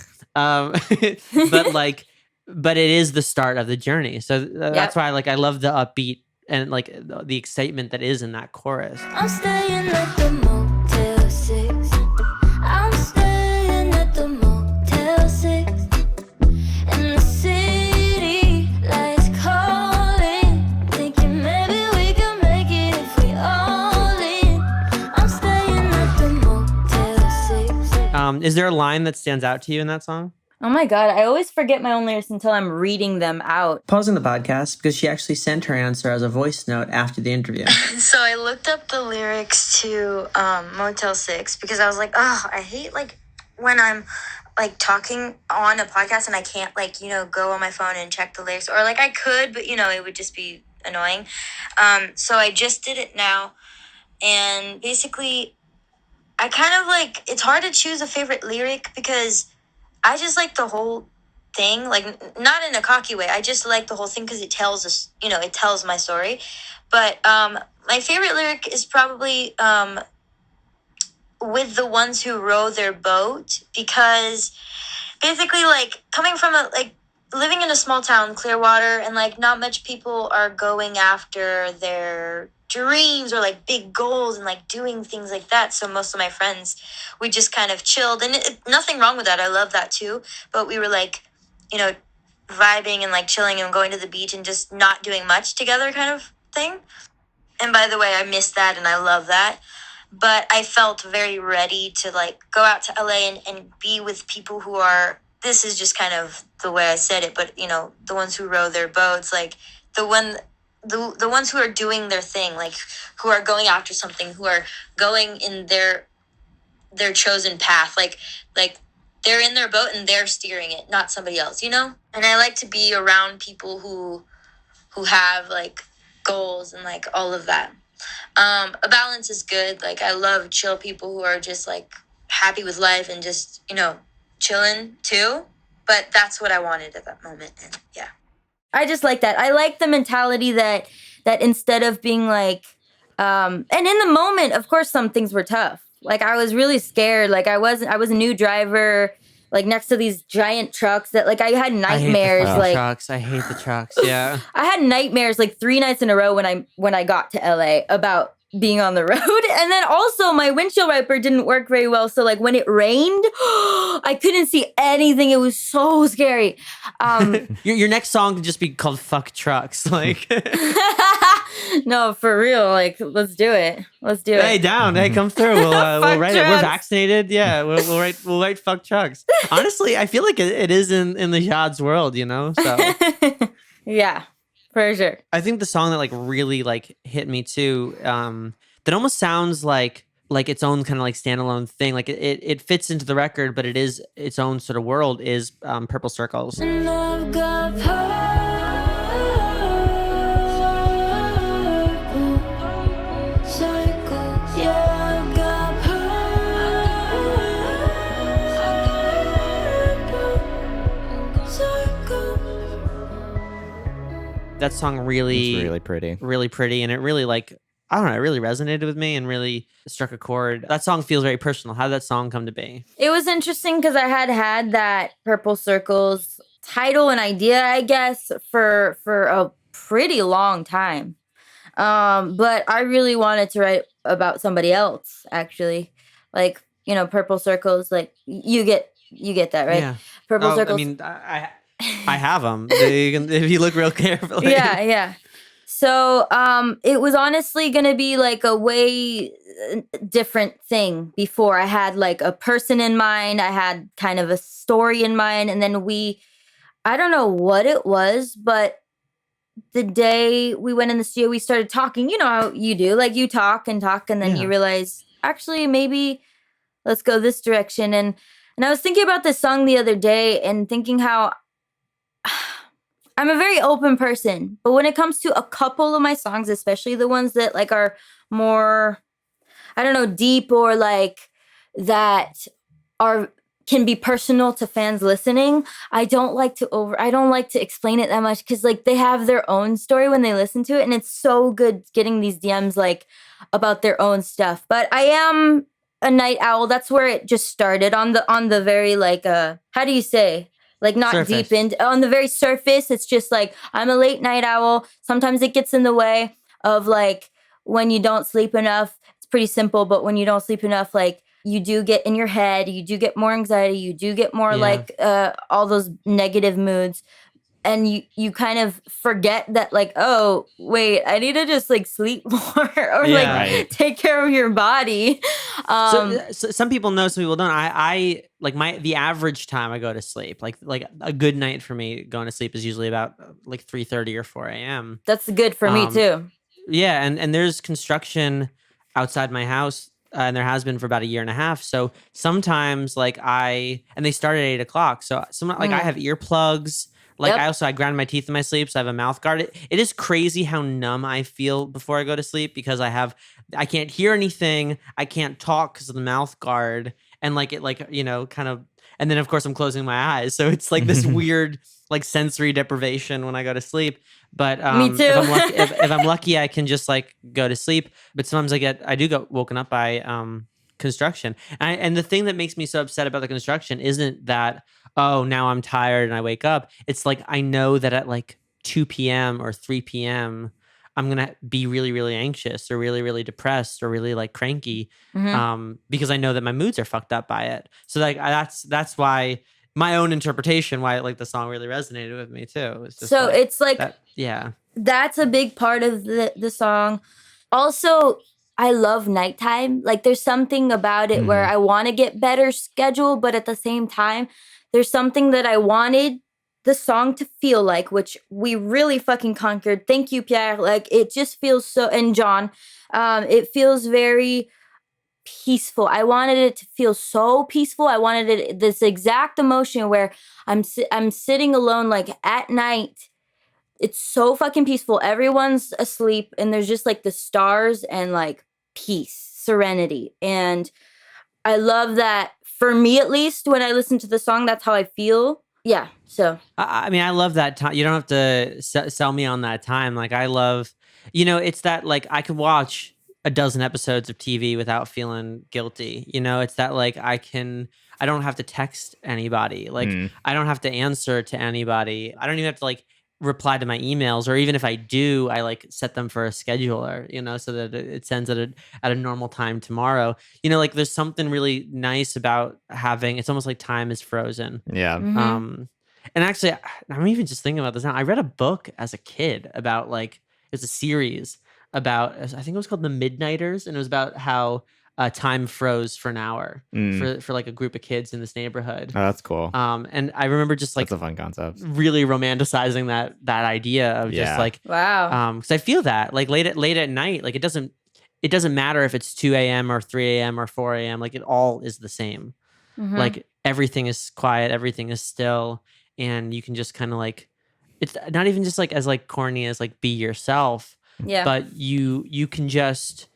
But it is the start of the journey. So that's why I love the upbeat and like the excitement that is in that chorus. I'm staying at the Motel 6. I'm staying at the Motel 6. And the city lights calling, thinking maybe we can make it if we all in. I'm staying at the Motel 6. Is there a line that stands out to you in that song? Oh my God, I always forget my own lyrics until I'm reading them out. Pausing the podcast because she actually sent her answer as a voice note after the interview. So I looked up the lyrics to Motel 6 because I was like, oh, I hate like when I'm like talking on a podcast and I can't like, go on my phone and check the lyrics, or like I could, but it would just be annoying. So I just did it now. And basically I kind of like, it's hard to choose a favorite lyric because I just like the whole thing, like not in a cocky way. I just like the whole thing because it tells us, it tells my story. But my favorite lyric is probably with the ones who row their boat, because basically like coming from living in a small town, Clearwater, and like not much people are going after their dreams or like big goals and like doing things like that. So most of my friends, we just kind of chilled, and nothing wrong with that. I love that too. But we were like, vibing and like chilling and going to the beach and just not doing much together kind of thing. And by the way, I miss that and I love that. But I felt very ready to like go out to LA and be with people who are, this is just kind of the way I said it, but the ones who row their boats, like the ones who are doing their thing, like who are going after something, who are going in their chosen path, like they're in their boat and they're steering it, not somebody else, And I like to be around people who have like goals and like all of that. A balance is good. Like I love chill people who are just like happy with life and just, chilling too. But that's what I wanted at that moment. And yeah. I just like that. I like the mentality that instead of being like, and in the moment, of course, some things were tough. Like I was really scared. Like I was a new driver, like next to these giant trucks that like I had nightmares. I hate the trucks. Yeah. I had nightmares like 3 nights in a row when I got to LA about being on the road. And then also my windshield wiper didn't work very well. So like when it rained, I couldn't see anything. It was so scary. Your next song could just be called "Fuck Trucks." Like, no, for real. Like, let's do it. Hey, down. Hey, come through. We'll write it. We're vaccinated. Yeah, we'll write "Fuck Trucks." Honestly, I feel like it is in the Jades world. So yeah. For sure. I think the song that like really like hit me too, that almost sounds like its own kind of like standalone thing. Like it fits into the record, but it is its own sort of world, is Purple Circles. And I've got purple circles. Yeah, I've got purple circles. That song really, It's really pretty. really pretty, and it really like I don't know, it really resonated with me and really struck a chord. That song feels very personal. How did that song come to be? It was interesting because I had that Purple Circles title and idea, I guess, for a pretty long time. But I really wanted to write about somebody else, actually. Like, Purple Circles, like you get that, right? Yeah. Purple I Circles. mean, I have them. If you look real carefully. Yeah. So, it was honestly gonna be like a way different thing before. I had like a person in mind. I had kind of a story in mind, and then I don't know what it was, but the day we went in the studio, we started talking. You know how you do, like you talk, and then you realize, actually, maybe let's go this direction. And I was thinking about this song the other day and thinking how I'm a very open person, but when it comes to a couple of my songs, especially the ones that like are more, I don't know, deep or like that can be personal to fans listening, I don't like to explain it that much because like they have their own story when they listen to it, and it's so good getting these DMs like about their own stuff. But I am a night owl. That's where it just started on the very like how do you say? Like not Surface. deep in on the very surface. It's just like I'm a late night owl. Sometimes it gets in the way of like when you don't sleep enough. It's pretty simple, but when you don't sleep enough, like you do get in your head, you do get more anxiety, you do get more like all those negative moods. And you kind of forget that like, oh, wait, I need to just like sleep more or like take care of your body. So some people know, some people don't. I like the average time I go to sleep, like a good night for me going to sleep is usually about like 3:30 or 4 a.m. That's good for me too. Yeah, and there's construction outside my house, and there has been for about a year and a half. So sometimes like and they start at 8 o'clock. So I have earplugs. Like I grind my teeth in my sleep, so I have a mouth guard. It is crazy how numb I feel before I go to sleep because I can't hear anything. I can't talk because of the mouth guard, and like it kind of. And then of course I'm closing my eyes, so it's like this weird like sensory deprivation when I go to sleep. But me too. if I'm lucky, I can just like go to sleep. But sometimes I do get woken up by construction, and the thing that makes me so upset about the construction isn't that, oh, now I'm tired and I wake up. It's like I know that at like 2 p.m. or 3 p.m. I'm going to be really, really anxious or really, really depressed or really like cranky because I know that my moods are fucked up by it. So like that's why my own interpretation, why like the song really resonated with me too. It's just so it's like, that's a big part of the song. Also, I love nighttime. Like there's something about it where I want to get better schedule, but at the same time, there's something that I wanted the song to feel like, which we really fucking conquered. Thank you, Pierre. Like it just feels so, and John, it feels very peaceful. I wanted it to feel so peaceful. I wanted this exact emotion where I'm sitting alone, like at night. It's so fucking peaceful. Everyone's asleep, and there's just like the stars and like peace, serenity. And I love that. For me, at least, when I listen to the song, that's how I feel. Yeah. So I mean, I love that time. You don't have to sell me on that time. Like I love, it's that like I could watch a dozen episodes of TV without feeling guilty. It's that like I don't have to text anybody. Like I don't have to answer to anybody. I don't even have to like reply to my emails, or even if I do, I like set them for a scheduler, so that it sends at a normal time tomorrow. Like there's something really nice about having, it's almost like time is frozen. Yeah. And actually, I'm even just thinking about this now. I read a book as a kid about like, it's a series about, I think it was called The Midnighters, and it was about how time froze for an hour for like a group of kids in this neighborhood. Oh, that's cool. And I remember just like that's a fun concept. Really romanticizing that idea of just like wow. Because I feel that like late at night, like it doesn't matter if it's 2 a.m. or 3 a.m. or 4 a.m. Like it all is the same. Like everything is quiet, everything is still, and you can just kind of like, it's not even just like as like corny as like be yourself. Yeah. But you can just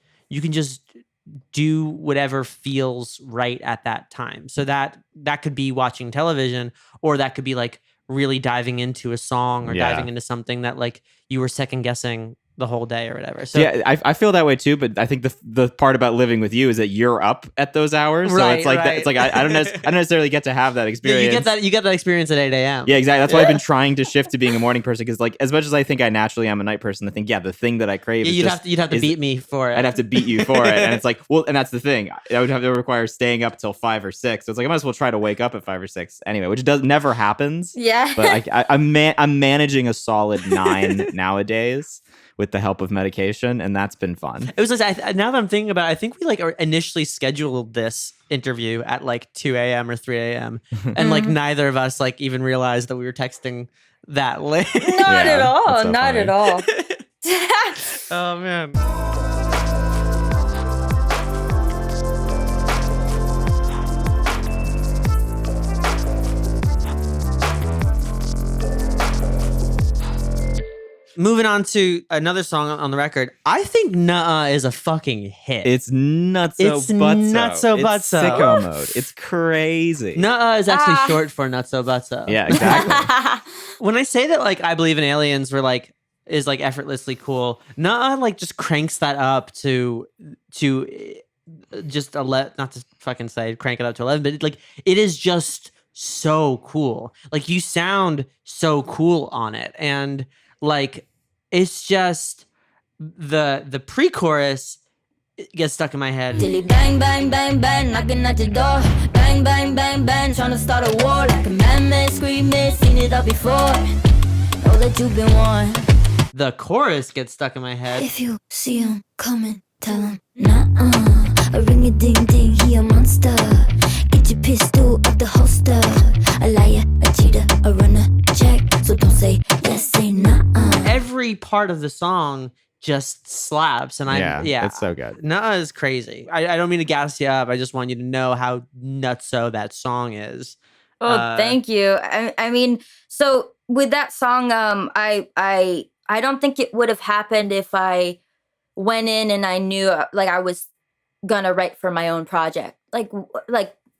do whatever feels right at that time. So that could be watching television, or that could be like really diving into a song or diving into something that like you were second guessing the whole day or whatever. So Yeah, I feel that way too, but I think the part about living with you is that you're up at those hours, so Right, it's like right. that, it's like I don't necessarily get to have that yeah, experience. you get that experience at 8 a.m. Yeah, exactly. That's why I've been trying to shift to being a morning person because, like, as much as I think I naturally am a night person, I think the thing that I crave is You'd have to beat me for it. I'd have to beat you for it, and it's like, well, and that's the thing. I would have to require staying up till 5 or 6. So it's like I might as well try to wake up at 5 or 6 anyway, which never happens. Yeah. But I'm managing a solid 9 nowadays with the help of medication, and that's been fun. It was like, now that I'm thinking about it, I think we like initially scheduled this interview at like 2 a.m. or 3 a.m. and like neither of us like even realized that we were texting that late. Not at all. that's so Not funny. at all. Oh man. Moving on to another song on the record, I think Nuh-Uh is a fucking hit. It's nutso It's butso. nutso It's butso. sicko mode. It's crazy. Nuh-Uh is actually short for Nutso Butso. Yeah, exactly. When I say that like I believe in aliens were like is like effortlessly cool, Nuh-Uh like just cranks that up to just 11, not to fucking say crank it up to 11, but like it is just so cool. Like you sound so cool on it, and like it's just the pre-chorus gets stuck in my head. Dilly bang, bang, bang, bang, knocking at the door. Bang, bang, bang, bang, trying to start a war. Like a man screaming, seen it all before. Know that you've been warned. The chorus gets stuck in my head. If you see him coming, tell him, nah-uh. A ring-a-ding-ding, he a monster. Get your pistol out the holster. A liar, a cheater, a runner, check. So don't say yes, say nah-uh. Every part of the song just slaps, and It's so good. Nuh-Uh is crazy. I don't mean to gas you up. I just want you to know how nutso that song is. Oh, thank you. I mean, so with that song, I don't think it would have happened if I went in and I knew like I was gonna write for my own project. Like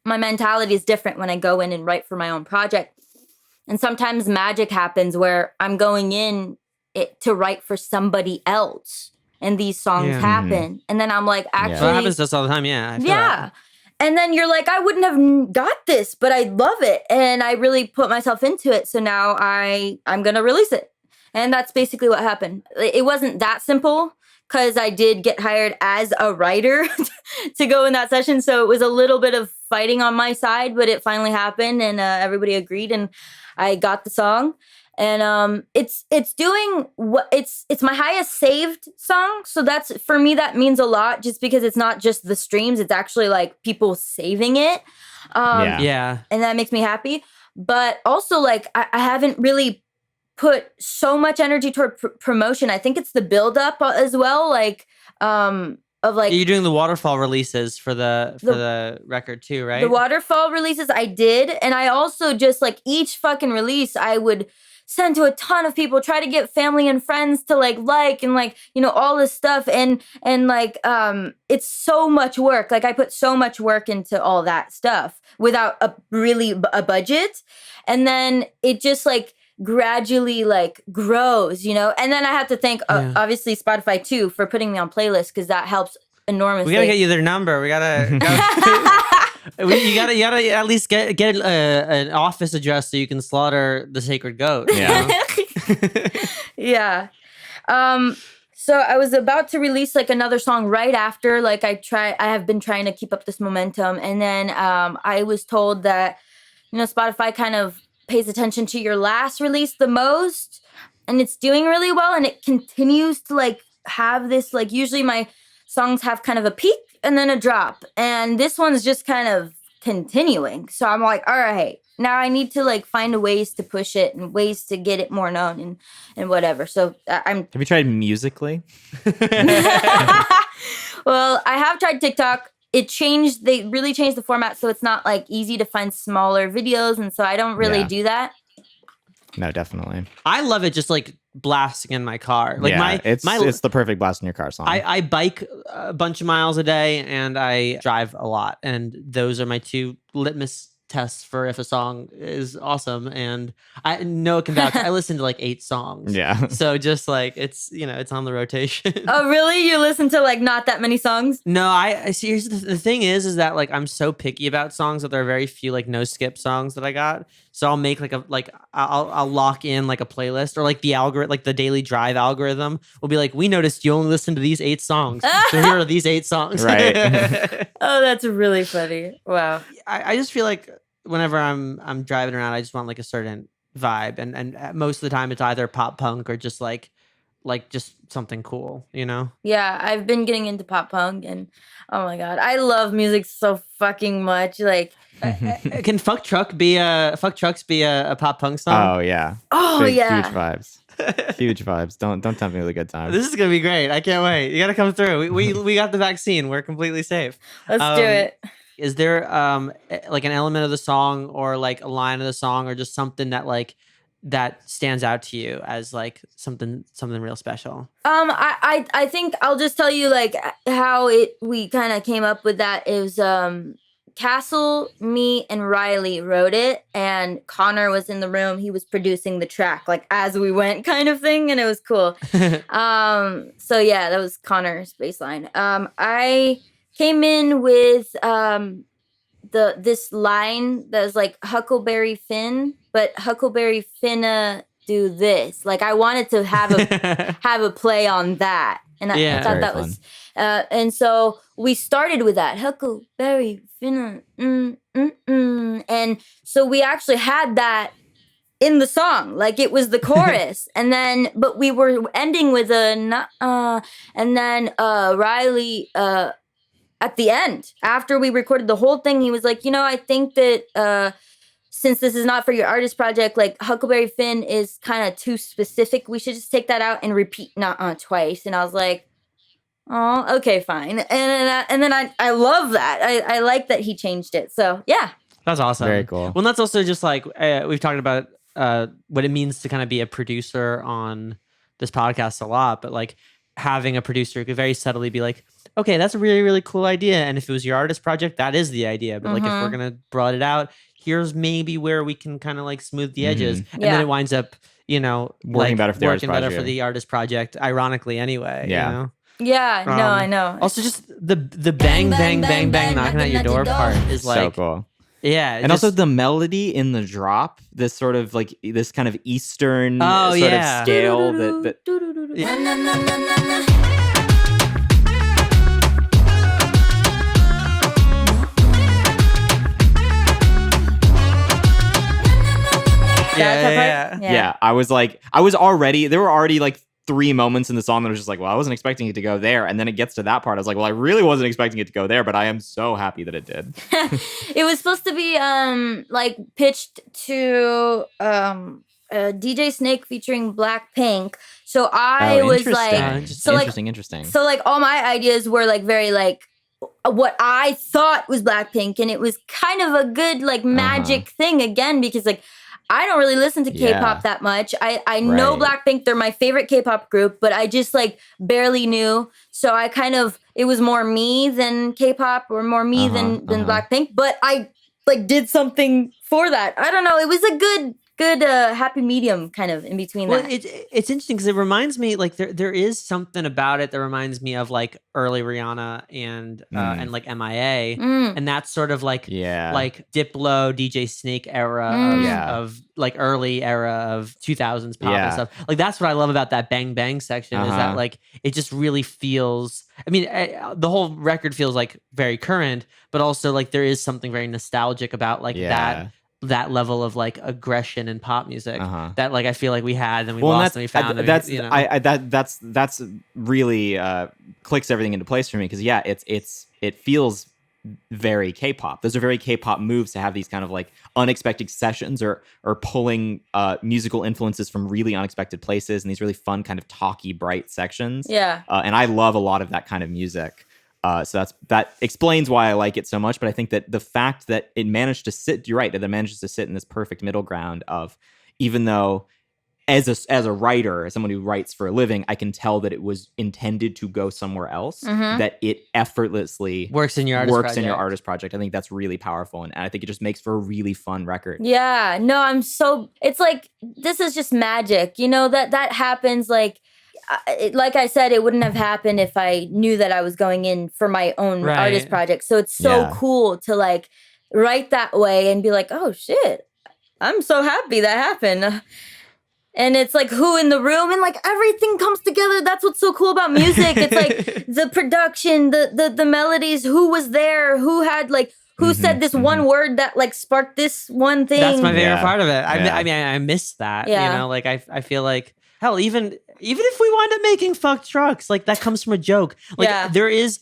my mentality is different when I go in and write for my own project. And sometimes magic happens where I'm going in to write for somebody else, and these songs happen, and then I'm like, actually, So that happens to us all the time. Yeah. I feel yeah. that. And then you're like, I wouldn't have got this, but I love it. And I really put myself into it. So now I'm going to release it. And that's basically what happened. It wasn't that simple because I did get hired as a writer to go in that session. So it was a little bit of fighting on my side, but it finally happened and everybody agreed and I got the song. And it's doing what it's my highest saved song. So that's, for me, that means a lot just because it's not just the streams. It's actually like people saving it. Yeah. And that makes me happy. But also like I haven't really put so much energy toward promotion. I think it's the buildup as well. Like, of like You're doing the waterfall releases for the record too, right? the waterfall releases I did. And I also just like each fucking release I would send to a ton of people, try to get family and friends to like and like, you know, all this stuff. And like, it's so much work. Like I put so much work into all that stuff without a budget. And then it just like gradually like grows, you know? And then I have to thank obviously Spotify too for putting me on playlists because that helps enormously. We gotta get you their number. You gotta at least get an office address so you can slaughter the sacred goat. Yeah. Yeah. So I was about to release like another song right after. Like I have been trying to keep up this momentum, and then I was told that, you know, Spotify kind of pays attention to your last release the most, and it's doing really well, and it continues to like have this like, usually my songs have kind of a peak and then a drop, and this one's just kind of continuing. So I'm like, all right, now I need to like find ways to push it and ways to get it more known and whatever. So I'm Have you tried Musically? well, I have tried TikTok. They really changed the format, so it's not like easy to find smaller videos, and so I don't really Yeah. do that. No, definitely. I love it just like blasting in my car. Like yeah, it's the perfect blast in your car song. I bike a bunch of miles a day and I drive a lot, and those are my two litmus tests for if a song is awesome, and I know it can vouch. I listened to like 8 songs. Yeah. So just like it's it's on the rotation. Oh, really? You listen to like not that many songs? No, I see. Here's the thing is that like I'm so picky about songs that there are very few like no skip songs that I got. So I'll make I'll lock in like a playlist, or like the algorithm, like the daily drive algorithm will be like, we noticed you only listen to these 8 songs, so here are these 8 songs. Right. Oh, that's really funny. Wow. I just feel like whenever I'm driving around, I just want like a certain vibe, and most of the time it's either pop punk or just like just something cool, you know? Yeah, I've been getting into pop punk, and oh my god, I love music so fucking much. Like, Can Fuck Trucks be a pop punk song? Oh yeah. oh yeah, Huge vibes. Huge vibes. Don't tempt me with a good time. This is gonna be great. I can't wait. You gotta come through. We got the vaccine. We're completely safe. let's do it. Is there like an element of the song, or like a line of the song, or just something that like that stands out to you as like something real special? I think I'll just tell you like how we kind of came up with that. It was Castle, me, and Riley wrote it, and Connor was in the room. He was producing the track like as we went, kind of thing, and it was cool. So yeah, that was Connor's bass line. I came in with this line that was like Huckleberry Finn, but Huckleberry Finna do this. Like I wanted to have a play on that, and I thought that was and so we started with that Huckleberry Finna, and so we actually had that in the song, like it was the chorus, and then but we were ending with a and then Riley at the end, after we recorded the whole thing, he was like, I think that since this is not for your artist project, like Huckleberry Finn is kind of too specific. We should just take that out and repeat twice. And I was like, oh, okay, fine. And then I love that. I like that he changed it. So yeah. That's awesome. Very cool. Well, that's also just like we've talked about what it means to kind of be a producer on this podcast a lot, but like having a producer who could very subtly be like, okay, that's a really, really cool idea. And if it was your artist project, that is the idea. But like if we're going to broad it out, here's maybe where we can kind of like smooth the edges. And then it winds up, working better for the artist project, ironically anyway. Yeah. Yeah, no, I know. Also just the bang, bang, bang, bang, knocking at your door part is like so cool. Yeah. And also the melody in the drop, this sort of like this kind of Eastern sort of scale that Yeah. There were already like 3 moments in the song that I was just like, well, I wasn't expecting it to go there. And then it gets to that part. I was like, well, I really wasn't expecting it to go there, but I am so happy that it did. It was supposed to be like pitched to DJ Snake featuring Blackpink. So I was like, interesting. So like all my ideas were like very like what I thought was Blackpink, and it was kind of a good like magic thing again, because like I don't really listen to K-pop that much. I know Blackpink, they're my favorite K-pop group, but I just like barely knew. So I it was more me than K-pop, or more me than Blackpink, but I like did something for that. I don't know. It was a good happy medium kind of in between that. It's interesting because it reminds me like there is something about it that reminds me of like early Rihanna and like MIA, and that's sort of like like Diplo, DJ Snake era of like early era of 2000s pop and stuff. Like that's what I love about that Bang Bang section is that like it just really feels. I mean, the whole record feels like very current, but also like there is something very nostalgic about like that level of like aggression in pop music that like I feel like we had and we lost and we found. That's really clicks everything into place for me, because it feels very K-pop. Those are very K-pop moves to have these kind of like unexpected sessions or pulling musical influences from really unexpected places, and these really fun kind of talky, bright sections. Yeah. And I love a lot of that kind of music. So that explains why I like it so much. But I think that the fact that it managed to sit, you're right, that it manages to sit in this perfect middle ground of, even though as a writer, as someone who writes for a living, I can tell that it was intended to go somewhere else, that it effortlessly Works in your artist project. I think that's really powerful. And I think it just makes for a really fun record. Yeah, no, it's like, this is just magic, that happens. Like I said, it wouldn't have happened if I knew that I was going in for my own artist project. So it's so cool to like write that way and be like, oh shit, I'm so happy that happened. And it's like who in the room, and like everything comes together. That's what's so cool about music. It's like the production, the melodies, who was there, who had like, who said this one word that like sparked this one thing. That's my favorite part of it. I mean, I miss that. Yeah. Like I feel like, hell, even if we wind up making fucked trucks, like that comes from a joke. Like there is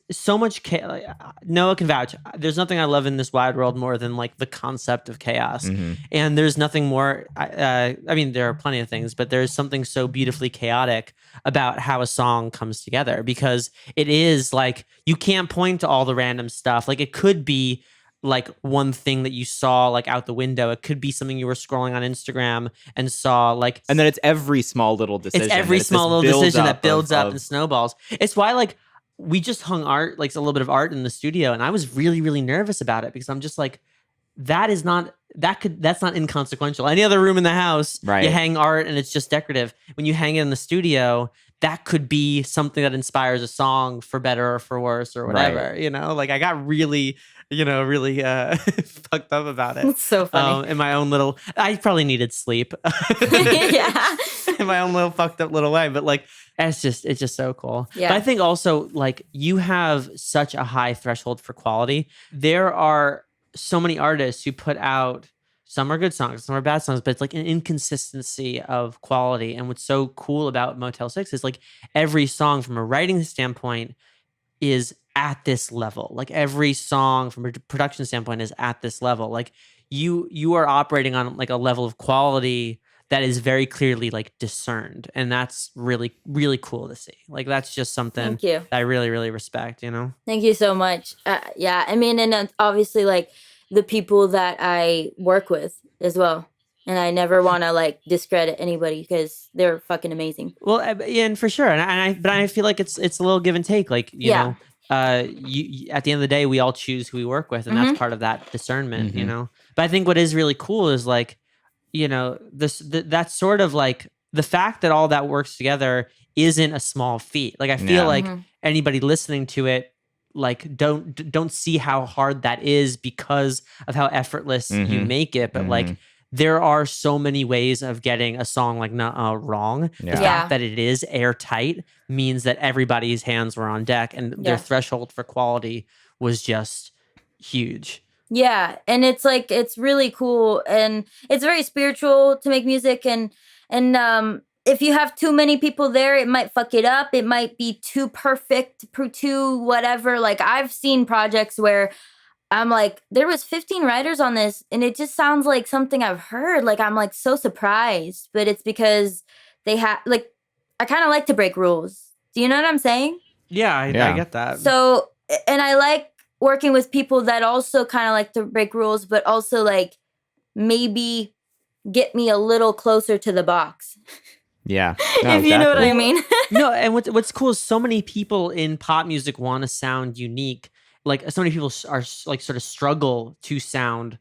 so much chaos. Noah can vouch. There's nothing I love in this wide world more than like the concept of chaos. And there's nothing more. I mean, there are plenty of things, but there's something so beautifully chaotic about how a song comes together, because it is like, you can't point to all the random stuff. Like it could be like one thing that you saw like out the window. It could be something you were scrolling on Instagram and saw like, and then it's every small little decision. It's every small little decision that builds up and snowballs. It's why like we just hung art, like a little bit of art in the studio, and I was really, really nervous about it, because I'm just like, that's not inconsequential. Any other room in the house, you hang art and it's just decorative. When you hang it in the studio, that could be something that inspires a song for better or for worse or whatever. Like I got really fucked up about it. It's so funny. In my own little, I probably needed sleep. Yeah. In my own little fucked up little way, but like it's just so cool. Yeah. But I think also like you have such a high threshold for quality. There are so many artists who put out, some are good songs, some are bad songs, but it's like an inconsistency of quality. And what's so cool about Motel 6 is like every song from a writing standpoint is at this level. Like every song from a production standpoint is at this level. Like you are operating on like a level of quality that is very clearly like discerned. And that's really, really cool to see. Like that's just something that I really, really respect, Thank you so much. Yeah, I mean, and obviously like the people that I work with as well. And I never want to like discredit anybody because they're fucking amazing. Well, and for sure. But I feel like it's a little give and take. Like, you know, you at the end of the day, we all choose who we work with, and that's part of that discernment, But I think what is really cool is like, that's sort of like the fact that all that works together isn't a small feat. Like I feel like anybody listening to it, like don't see how hard that is because of how effortless you make it. But like there are so many ways of getting a song like wrong. The fact that it is airtight means that everybody's hands were on deck, and their threshold for quality was just huge. Yeah, and it's like, it's really cool, and it's very spiritual to make music, and if you have too many people there, it might fuck it up. It might be too perfect, too whatever. Like I've seen projects where I'm like, there was 15 writers on this, and it just sounds like something I've heard. Like I'm like so surprised, but it's because they have like, I kind of like to break rules. Do you know what I'm saying? Yeah, I get that. So, and I like working with people that also kind of like to break rules, but also like maybe get me a little closer to the box. Yeah. No, if you know what I mean. No, and what's cool is so many people in pop music want to sound unique. Like so many people are like sort of struggle to sound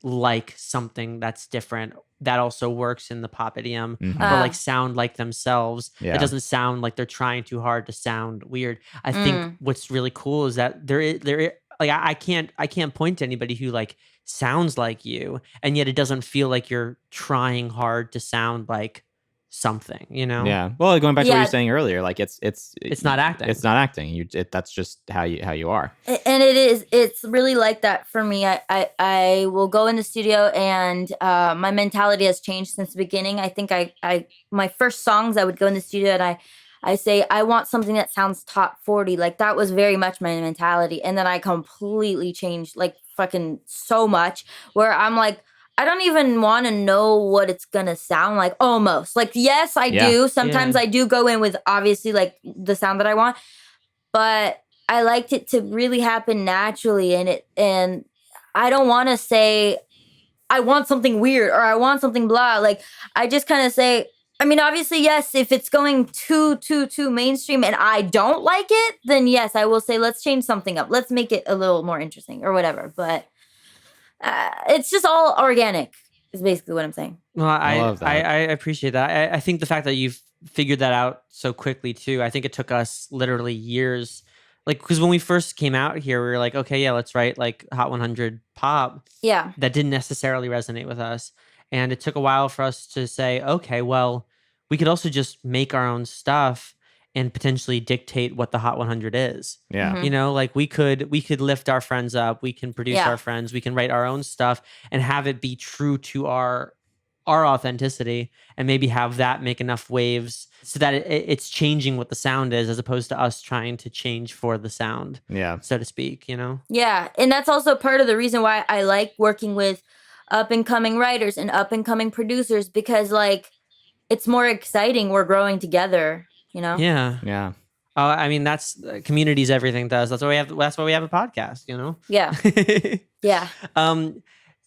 like something that's different that also works in the pop idiom, or like sound like themselves. It doesn't sound like they're trying too hard to sound weird. I think what's really cool is that there is like I can't point to anybody who like sounds like you, and yet it doesn't feel like you're trying hard to sound like something, Yeah. Well, going back to what you were saying earlier, like it's not acting. It's not acting. That's just how you are. And it's really like that for me. I will go in the studio, and my mentality has changed since the beginning. I think my first songs, I would go in the studio and I say, I want something that sounds top 40. Like that was very much my mentality. And then I completely changed like fucking so much, where I'm like, I don't even want to know what it's going to sound like almost. Like, yes, I do. Sometimes I do go in with obviously like the sound that I want, but I liked it to really happen naturally. And I don't want to say I want something weird or I want something blah. Like, I just kind of say, I mean, obviously, yes, if it's going too mainstream and I don't like it, then yes, I will say, let's change something up. Let's make it a little more interesting or whatever. But it's just all organic is basically what I'm saying. Well, I love that. I appreciate that. I think the fact that you've figured that out so quickly too. I think it took us literally years. Like, because when we first came out here, we were like, okay, yeah, let's write like Hot 100 pop. Yeah. That didn't necessarily resonate with us. And it took a while for us to say, okay, well, we could also just make our own stuff and potentially dictate what the Hot 100 is. Yeah. You know, like we could lift our friends up, we can produce Yeah. our friends, we can write our own stuff and have it be true to our authenticity, and maybe have that make enough waves so that it's changing what the sound is, as opposed to us trying to change for the sound, Yeah. so to speak, you know? Yeah. And that's also part of the reason why I like working with up and coming writers and up and coming producers, because like it's more exciting. We're growing together, you know? Yeah. Yeah. I mean, that's community's everything to us. That's why we have. That's why we have a podcast. You know. Yeah. Yeah.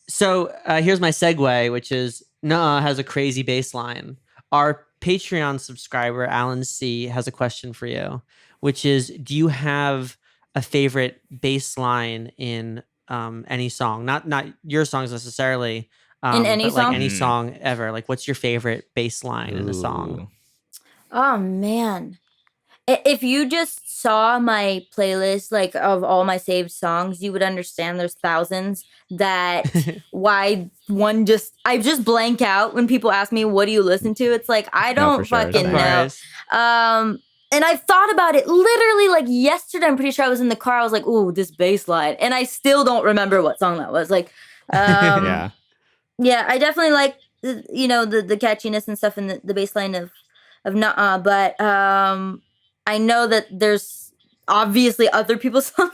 So here's my segue, which is Nuh-uh has a crazy bass line. Our Patreon subscriber Alan C has a question for you, which is: do you have a favorite bass line in any song? Not your songs necessarily. In any but song? like any song ever. Like, what's your favorite bass line in a song? Ooh. Oh man. If you just saw my playlist, like of all my saved songs, you would understand there's thousands that I just blank out when people ask me, what do you listen to? It's like, I don't for sure. fucking Of know. course. And I thought about it literally like yesterday. I'm pretty sure I was in the car. I was like, ooh, this bass line. And I still don't remember what song that was. Like, Yeah. yeah, I definitely like, the catchiness and stuff in the bass line of Nuh-uh. But I know that there's obviously other people's songs.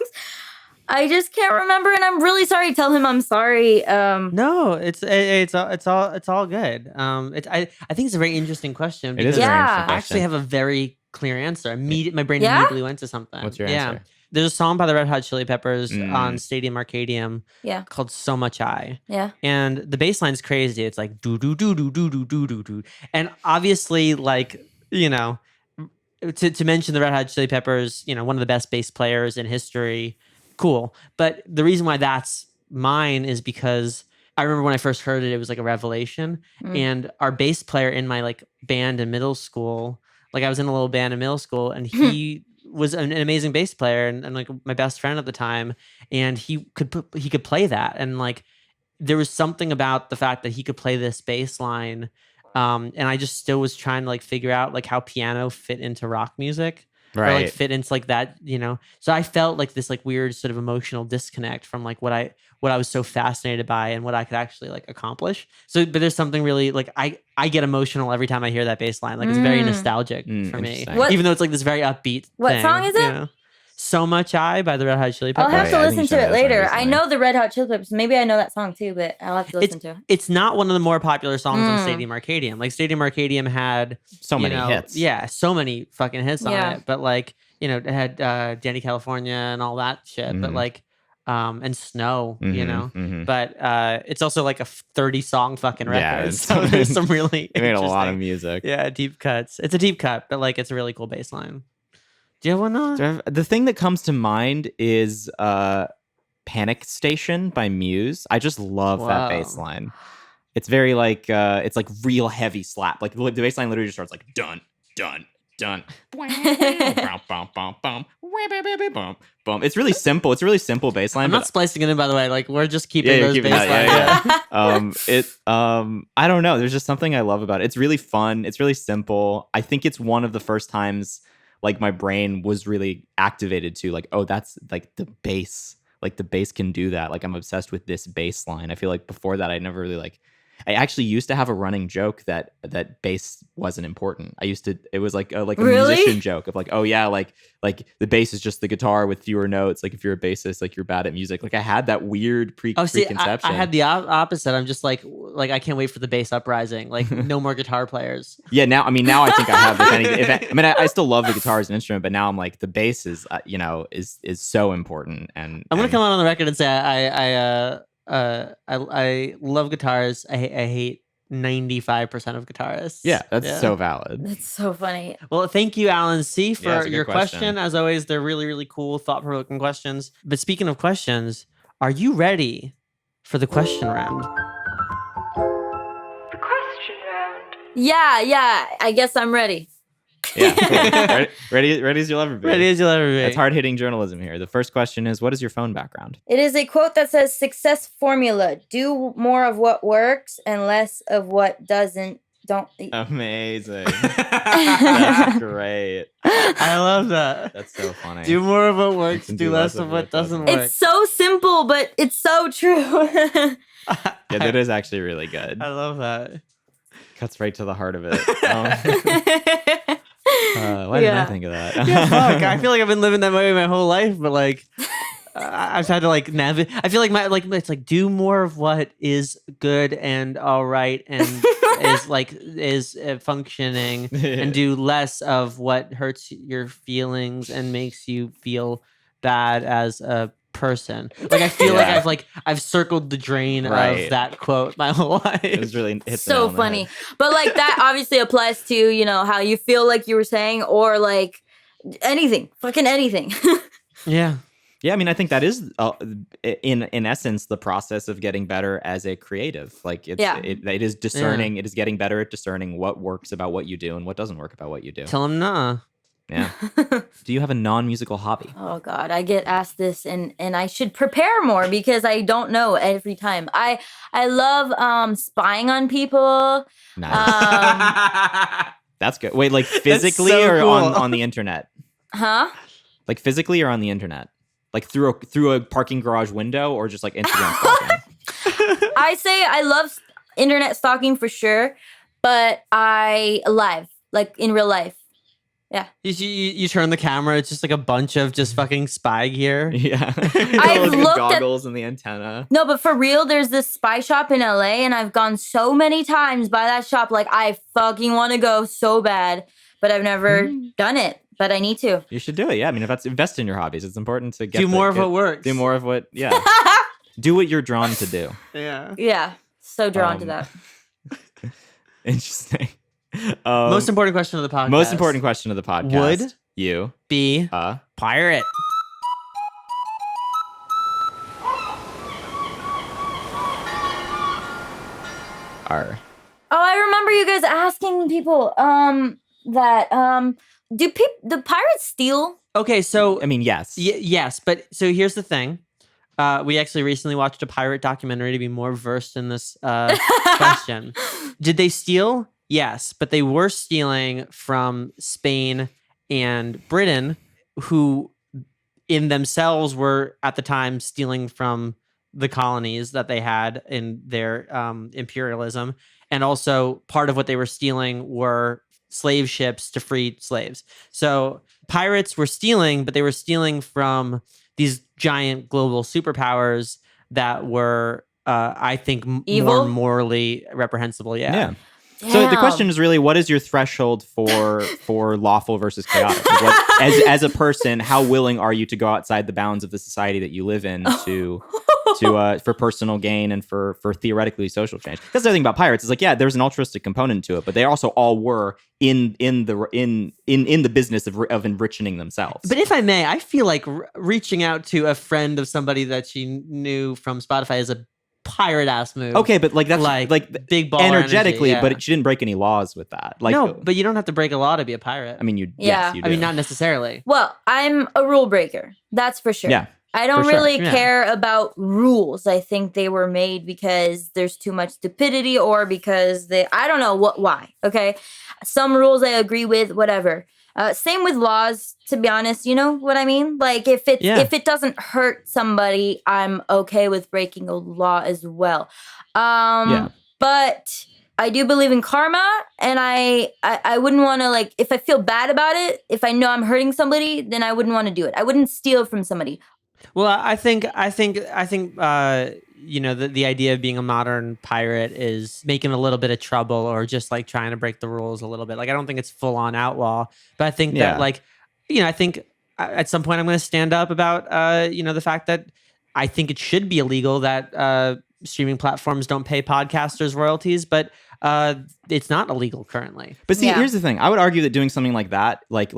I just can't remember, and I'm really sorry. Tell him I'm sorry. No, it's all good. I think it's a very interesting question. It is because a very Yeah. interesting I actually question. have a very clear answer. My brain Yeah? immediately went to something. What's your Yeah. answer? There's a song by the Red Hot Chili Peppers Mm. on Stadium Arcadium Yeah. called "So Much I," Yeah. and the bass line's crazy. It's like do do do do do do do do do, and obviously, like, you know, to mention the Red Hot Chili Peppers, you know, one of the best bass players in history. Cool, but the reason why that's mine is because I remember when I first heard it, it was like a revelation. And our bass player in my like band in middle school, like I was in a little band in middle school, and he was an amazing bass player and like my best friend at the time, and he could play that, and like there was something about the fact that he could play this bass line, and I just still was trying to like figure out like how piano fit into rock music. Or like Right. fit into like that, you know. So I felt like this like weird sort of emotional disconnect from like what I was so fascinated by and what I could actually like accomplish. So, but there's something really like I get emotional every time I hear that bass line. Like it's very nostalgic for me, interesting. What- even though it's like this very upbeat. What thing, song is you it? know? "So Much I" by the Red Hot Chili I'll Peppers. have to I think listen you to said it that later. recently. I know the Red Hot Chili Peppers. Maybe I know that song too, but I'll have to listen to it. It's not one of the more popular songs on Stadium Arcadium. Like Stadium Arcadium had So many hits. Yeah, so many fucking hits on Yeah. it. But like, you know, it had Danny California and all that shit. But like, and Snow, you know. But it's also like a 30-song fucking record. Yeah, it's- so there's some really They made a lot of interesting- music. Yeah, deep cuts. It's a deep cut, but like it's a really cool bass line. Do you have one? Noah? The thing that comes to mind is Panic Station by Muse. I just love that Wow. bass line. It's very like it's like real heavy slap. Like the bass line literally just starts like dun dun dun. Bum, bum, bum, bum. Bum, bum. It's really simple. It's a really simple bass line. I'm but not splicing it in, by the way. Like we're just keeping yeah, you're those keeping bass that, lines. yeah. I don't know. There's just something I love about it. It's really fun. It's really simple. I think it's one of the first times like my brain was really activated to like, oh, that's like the bass. Like the bass can do that. Like I'm obsessed with this bass line. I feel like before that I never really like. I actually used to have a running joke that bass wasn't important. It was like a Really? musician joke of like, oh yeah, like the bass is just the guitar with fewer notes. Like if you're a bassist, like you're bad at music. Like I had that weird Oh, see, preconception. I had the opposite. I'm just like I can't wait for the bass uprising. Like no more guitar players. Yeah, now I think I have. I still love the guitar as an instrument, but now I'm like the bass is is so important. And I'm gonna come out on the record and say I love guitarists. I hate 95% of guitarists. Yeah, that's so valid. That's so funny. Well, thank you, Alan C, Yeah, for it's a good your question. question. As always, they're really, really cool, thought-provoking questions. But speaking of questions, are you ready for the question round? Yeah. I guess I'm ready. Yeah, cool. ready as you'll ever be. Ready as you'll ever be. It's hard-hitting journalism here. The first question is, what is your phone background? It is a quote that says, "Success formula: do more of what works and less of what doesn't." Don't. Amazing. That's great. I love that. That's so funny. Do more of what works, And do less of what doesn't work. It's so simple, but it's so true. Yeah, that is actually really good. I love that. Cuts right to the heart of it. Why didn't I think of that? Yeah, fuck. I feel like I've been living that way my whole life, but like I've had to like navigate. I feel like it's like do more of what is good and all right and is functioning, and do less of what hurts your feelings and makes you feel bad as a person. Like I feel like I've circled the drain of that quote my whole life. It was really so funny. But like that obviously applies to, you know, how you feel, like you were saying, or like anything, fucking anything. Yeah. Yeah, I mean, I think that is, in essence, the process of getting better as a creative. Like, it is discerning. It is getting better at discerning what works about what you do and what doesn't work about what you do. Tell him nah. Yeah. Do you have a non-musical hobby? Oh God, I get asked this, and I should prepare more because I don't know every time. I love spying on people. Nice. That's good. Wait, like physically so or cool. on the internet? Huh? Like physically or on the internet? Like through a parking garage window, or just like Instagram stalking? I say I love internet stalking for sure, but like in real life. Yeah. You turn the camera, it's just like a bunch of just fucking spy gear. Yeah. I've the looked goggles and the antenna. No, but for real, there's this spy shop in LA, and I've gone so many times by that shop. Like, I fucking want to go so bad, but I've never done it. But I need to. You should do it. Yeah, I mean, if that's invest in your hobbies, it's important to Do more of what works. Do more of what. Yeah. Do what you're drawn to do. Yeah. Yeah. So drawn to that. Interesting. Most important question of the podcast. Most important question of the podcast. Would you be a pirate? R. Oh, I remember you guys asking people do pirates steal? Okay, so I mean, yes. yes, but so here's the thing. We actually recently watched a pirate documentary to be more versed in this question. Did they steal? Yes, but they were stealing from Spain and Britain, who in themselves were at the time stealing from the colonies that they had in their imperialism. And also part of what they were stealing were slave ships to free slaves. So pirates were stealing, but they were stealing from these giant global superpowers that were, I think, Evil? more morally reprehensible. Yeah. So the question is really, what is your threshold for lawful versus chaotic? Like what, as a person, how willing are you to go outside the bounds of the society that you live in to for personal gain and for theoretically social change? That's the other thing about pirates is like, yeah, there's an altruistic component to it, but they also all were in the business of enriching themselves. But if I may, I feel like reaching out to a friend of somebody that she knew from Spotify is a pirate ass move. Okay, but like that's like big ball energetically, energy, yeah. But she didn't break any laws with that. Like, no, but you don't have to break a law to be a pirate. I mean, you Yeah. yes, you do. I mean, not necessarily. Well, I'm a rule breaker. That's for sure. Yeah. I don't for sure. really Yeah. care about rules. I think they were made because there's too much stupidity or because I don't know why. Okay. Some rules I agree with, whatever. Same with laws, to be honest. You know what I mean? Like if it doesn't hurt somebody, I'm okay with breaking a law as well. But I do believe in karma, and I wouldn't want to, like, if I feel bad about it, if I know I'm hurting somebody, then I wouldn't want to do it. I wouldn't steal from somebody. Well, I think you know, the idea of being a modern pirate is making a little bit of trouble or just like trying to break the rules a little bit. Like, I don't think it's full on outlaw, but I think that, like, you know, I think at some point I'm going to stand up about, you know, the fact that I think it should be illegal that streaming platforms don't pay podcasters royalties, but it's not illegal currently. But see, Yeah. here's the thing. I would argue that doing something like that, like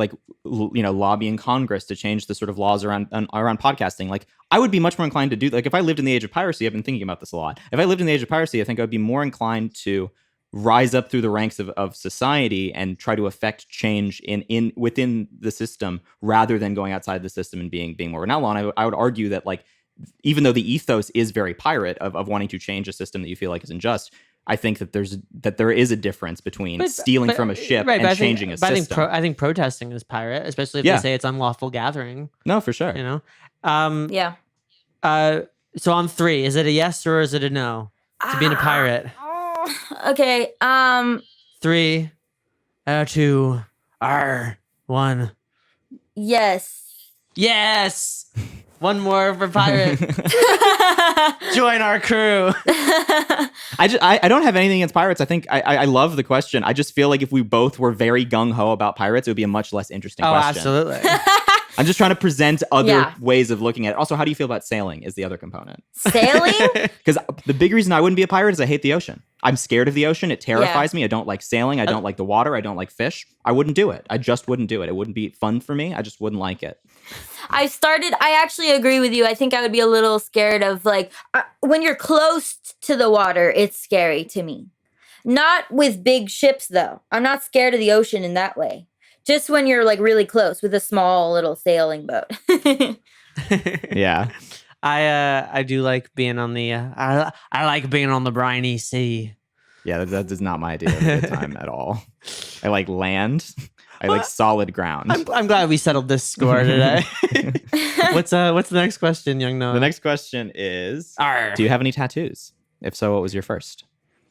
lobbying Congress to change the sort of laws around podcasting, like I would be much more inclined to do. Like if I lived in the age of piracy, I've been thinking about this a lot. If I lived in the age of piracy, I think I would be more inclined to rise up through the ranks of society and try to affect change in within the system rather than going outside the system and being more benevolent. I would argue that like even though the ethos is very pirate of wanting to change a system that you feel like is unjust, I think that there is a difference between stealing from a ship and changing a system. I think protesting is pirate, especially if they say it's unlawful gathering. No, for sure. You know. Yeah. So on 3, is it a yes or is it a no to being a pirate? Okay. 3, 2, 1. Yes. Yes. One more for pirate. Join our crew. I don't have anything against pirates. I think I love the question. I just feel like if we both were very gung-ho about pirates, it would be a much less interesting question. Absolutely. I'm just trying to present other ways of looking at it. Also, how do you feel about sailing is the other component. Sailing? Because the big reason I wouldn't be a pirate is I hate the ocean. I'm scared of the ocean. It terrifies me. I don't like sailing. I don't like the water. I don't like fish. I wouldn't do it. I just wouldn't do it. It wouldn't be fun for me. I just wouldn't like it. I actually agree with you. I think I would be a little scared of like, when you're close to the water, it's scary to me. Not with big ships though. I'm not scared of the ocean in that way. Just when you're like really close with a small little sailing boat. Yeah. I do like being on the I like being on the briny sea. Yeah, that is not my idea of a good time at all. I like land. I like solid ground. I'm glad we settled this score today. What's the next question, young Noah? The next question is, Arr. do you have any tattoos? If so, what was your first?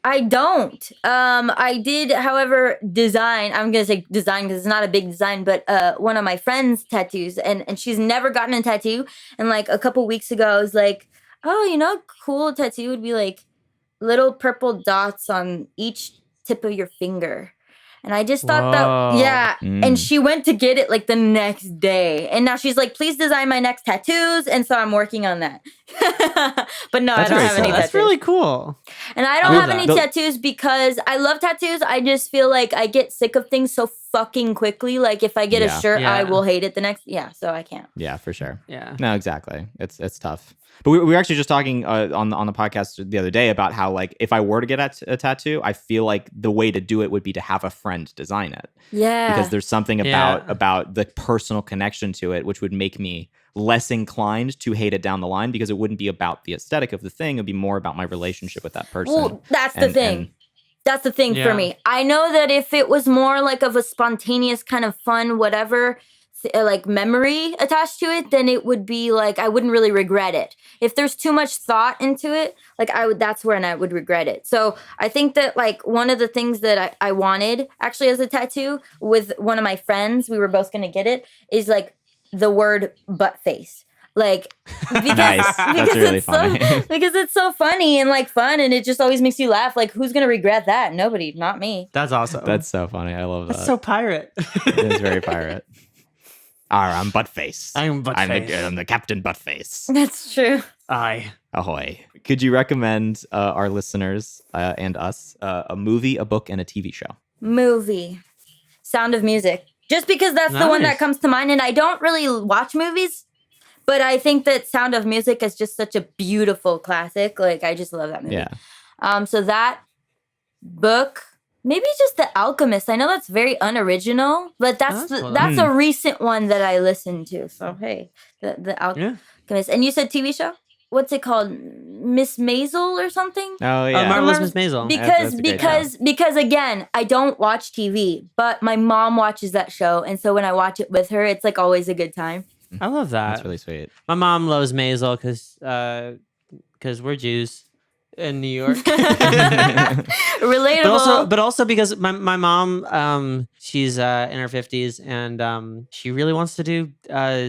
I don't. I did, however, design. I'm going to say design because it's not a big design, but one of my friend's tattoos. And she's never gotten a tattoo. And like a couple weeks ago, I was like, oh, cool tattoo would be like little purple dots on each tip of your finger. And I just thought that, And she went to get it like the next day. And now she's like, please design my next tattoos. And so I'm working on that. But no, I don't have any tattoos. That's really cool. And I don't have any tattoos because I love tattoos. I just feel like I get sick of things so fucking quickly. Like if I get a shirt, I will hate it the next. Yeah, so I can't. Yeah, for sure. Yeah. No, exactly. It's tough. But we were actually just talking on the podcast the other day about how like if I were to get a tattoo, I feel like the way to do it would be to have a friend design it. Yeah. Because there's something about the personal connection to it, which would make me less inclined to hate it down the line because it wouldn't be about the aesthetic of the thing. It'd be more about my relationship with that person. Well, that's the thing. That's the thing for me. I know that if it was more like of a spontaneous kind of fun, whatever, like memory attached to it, then it would be like I wouldn't really regret it. If there's too much thought into it, like that's when I would regret it. So I think that like one of the things that I wanted actually as a tattoo with one of my friends, we were both gonna get it, is like the word butt face. Like because, nice. That's really funny. Because it's so funny and like fun and it just always makes you laugh. Like who's gonna regret that? Nobody, not me. That's awesome. That's so funny. I love that. That's so pirate. It is very pirate. I'm Buttface. I'm Buttface. I'm the Captain Buttface. That's true. Aye. Ahoy. Could you recommend our listeners and us a movie, a book, and a TV show? Movie. Sound of Music. Just because that's the one that comes to mind. And I don't really watch movies, but I think that Sound of Music is just such a beautiful classic. Like, I just love that movie. Yeah. So that book... Maybe just The Alchemist. I know that's very unoriginal, but that's a recent one that I listened to. So hey, the Alchemist. Yeah. And you said TV show? What's it called? Miss Maisel or something? Oh yeah, Marvelous Miss Maisel. Because again, I don't watch TV, but my mom watches that show, and so when I watch it with her, it's like always a good time. I love that. That's really sweet. My mom loves Maisel because we're Jews. In New York. Relatable. But also because my mom, she's in her 50s and she really wants to do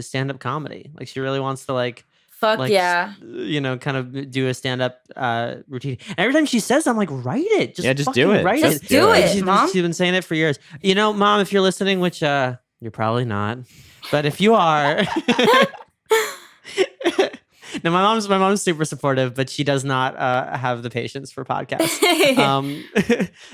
stand-up comedy. Like she really wants to kind of do a stand-up routine. And every time she says, I'm like, write it. Just do it. Write it. Do it, Mom. She's been saying it for years. Mom, if you're listening, which you're probably not, but if you are. No, my mom's super supportive, but she does not have the patience for podcasts.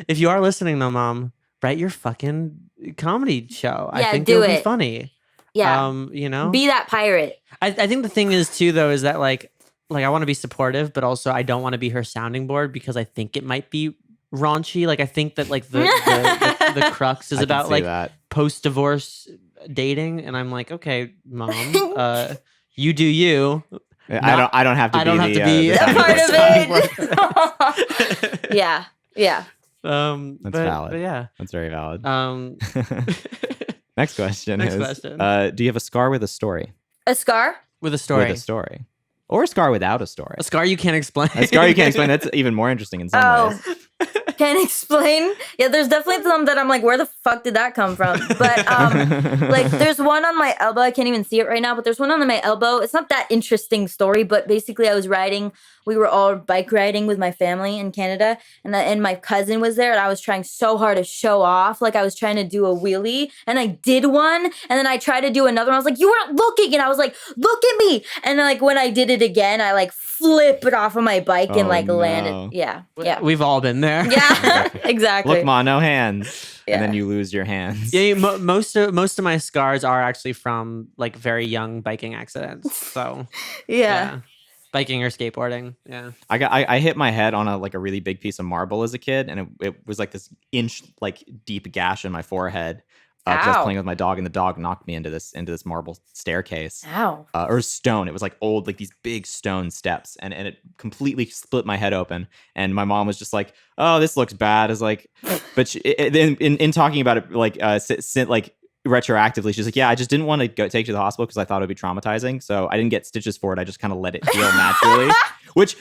If you are listening though, Mom, write your fucking comedy show. I think do it'll be it. funny. Yeah. You know? Be that pirate. I think the thing is too though is that like I want to be supportive, but also I don't want to be her sounding board because I think it might be raunchy. Like I think that like the crux is I can about see like that. post-divorce dating, and I'm like, okay, Mom, you do you. I don't have to I don't have to be be the part sounding of board. it. Yeah. Yeah. That's valid. But yeah. That's very valid. Next Next question is, question. do you have a scar with a story? A scar? with a story. With a story. Or a scar without a story. A scar you can't explain. A scar you can't explain. That's even more interesting in some ways. Can't explain. Yeah, there's definitely some that I'm like, where the fuck did that come from? But like, there's one on my elbow. I can't even see it right now, but there's one on my elbow. It's not that interesting story, but basically, I was riding. We were all bike riding with my family in Canada, and my cousin was there, and I was trying so hard to show off, like I was trying to do a wheelie, and I did one, and then I tried to do another one. I was like, "You weren't looking," and I was like, "Look at me!" And then, like when I did it again, I like flipped it off of my bike and like landed. Yeah, yeah. We've all been there. Yeah, exactly. Look, Ma, no hands. Yeah. And then you lose your hands. Yeah, most of my scars are actually from like very young biking accidents. So yeah. biking or skateboarding. Yeah, I hit my head on a really big piece of marble as a kid, and it was like this inch like deep gash in my forehead. Because I was playing with my dog, and the dog knocked me into this marble staircase. Ow. Or stone. It was like old, like these big stone steps, and it completely split my head open. And my mom was just like, "Oh, this looks bad." It's like, but in talking about it, like retroactively, she's like, "Yeah, I just didn't want to take you to the hospital because I thought it would be traumatizing, so I didn't get stitches for it. I just kind of let it heal naturally." But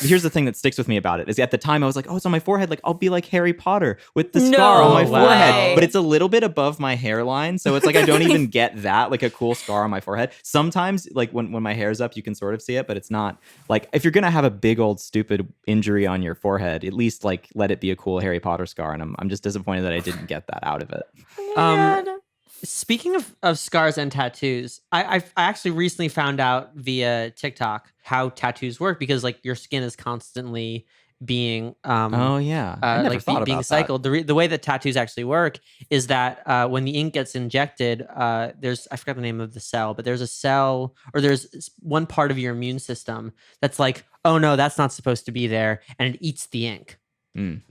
here's the thing that sticks with me about it is at the time I was like, "Oh, it's on my forehead. Like I'll be like Harry Potter with the scar on my forehead." But it's a little bit above my hairline, so it's like I don't even get that, like a cool scar on my forehead. Sometimes, like when my hair's up, you can sort of see it, but it's not like if you're gonna have a big old stupid injury on your forehead, at least like let it be a cool Harry Potter scar. And I'm just disappointed that I didn't get that out of it. Speaking of scars and tattoos, I actually recently found out via TikTok how tattoos work because like your skin is constantly being I never thought being about cycled. The way that tattoos actually work is that when the ink gets injected, I forgot the name of the cell, but there's a cell or there's one part of your immune system that's like, oh no, that's not supposed to be there, and it eats the ink,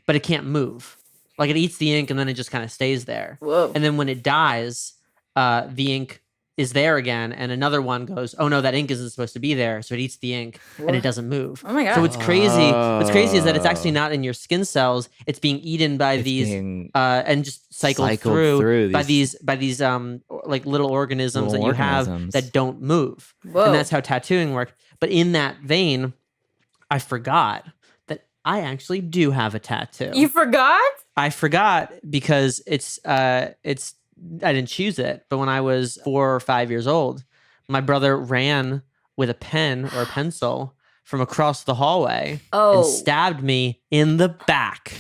but it can't move. Like it eats the ink and then it just kind of stays there. Whoa. And then when it dies, the ink is there again, and another one goes, "Oh no, that ink isn't supposed to be there." So it eats the ink and it doesn't move. Oh my god! So what's crazy? What's crazy is that it's actually not in your skin cells. It's being eaten by and just cycled through by these like little organisms that you have that don't move. Whoa. And that's how tattooing works. But in that vein, I forgot that I actually do have a tattoo. You forgot? I forgot because I didn't choose it, but when I was 4 or 5 years old, my brother ran with a pen or a pencil from across the hallway and stabbed me in the back.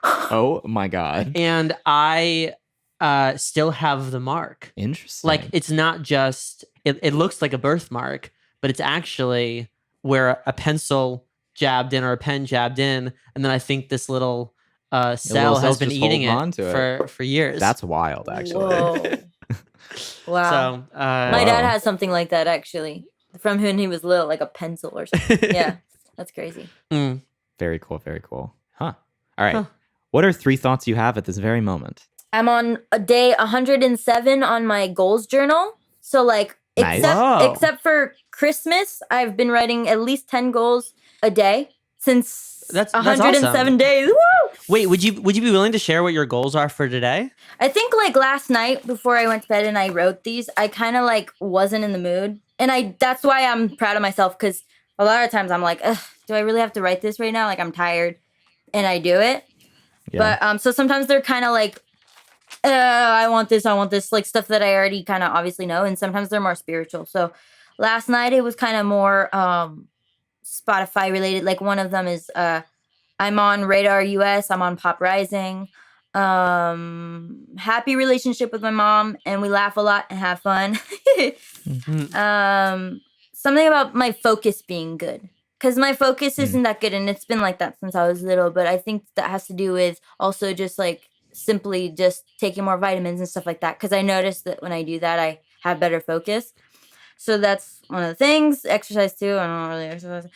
Oh my god. And I still have the mark. Interesting. Like it's not just it looks like a birthmark, but it's actually where a pencil jabbed in or a pen jabbed in, and then I think this little cell has been eating it for years. That's wild, actually. Whoa. Wow. So my dad has something like that actually, from when he was little, like a pencil or something. Yeah, that's crazy. Very cool. Very cool. Huh. All right. What are 3 thoughts you have at this very moment? I'm on a day 107 on my goals journal. So like, Nice. except for Christmas, I've been writing at least 10 goals a day since. That's 107 awesome. days. Woo! Wait, would you be willing to share what your goals are for today? I think like last night before I went to bed and I wrote these, I kind of like wasn't in the mood. And that's why I'm proud of myself, because a lot of times I'm like, ugh, do I really have to write this right now? Like I'm tired, and I do it. Yeah. But so sometimes they're kind of like, I want this, like stuff that I already kind of obviously know. And sometimes they're more spiritual. So last night it was kind of more Spotify related. Like one of them is I'm on Radar US, I'm on Pop Rising. Happy relationship with my mom, and we laugh a lot and have fun. something about my focus being good. Because my focus isn't that good, and it's been like that since I was little. But I think that has to do with also just like simply just taking more vitamins and stuff like that. Because I noticed that when I do that, I have better focus. So that's one of the things. Exercise too. I don't really exercise.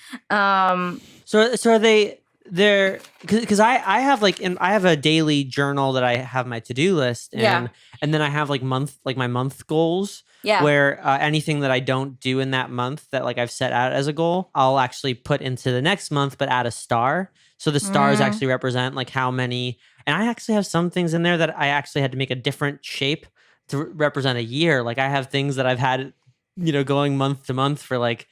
So are they there? Because I have I have a daily journal that I have my to-do list, and then I have my month goals. Yeah. Where anything that I don't do in that month that like I've set out as a goal, I'll actually put into the next month, but add a star. So the stars actually represent like how many. And I actually have some things in there that I actually had to make a different shape to represent a year. Like I have things that I've had, going month to month for like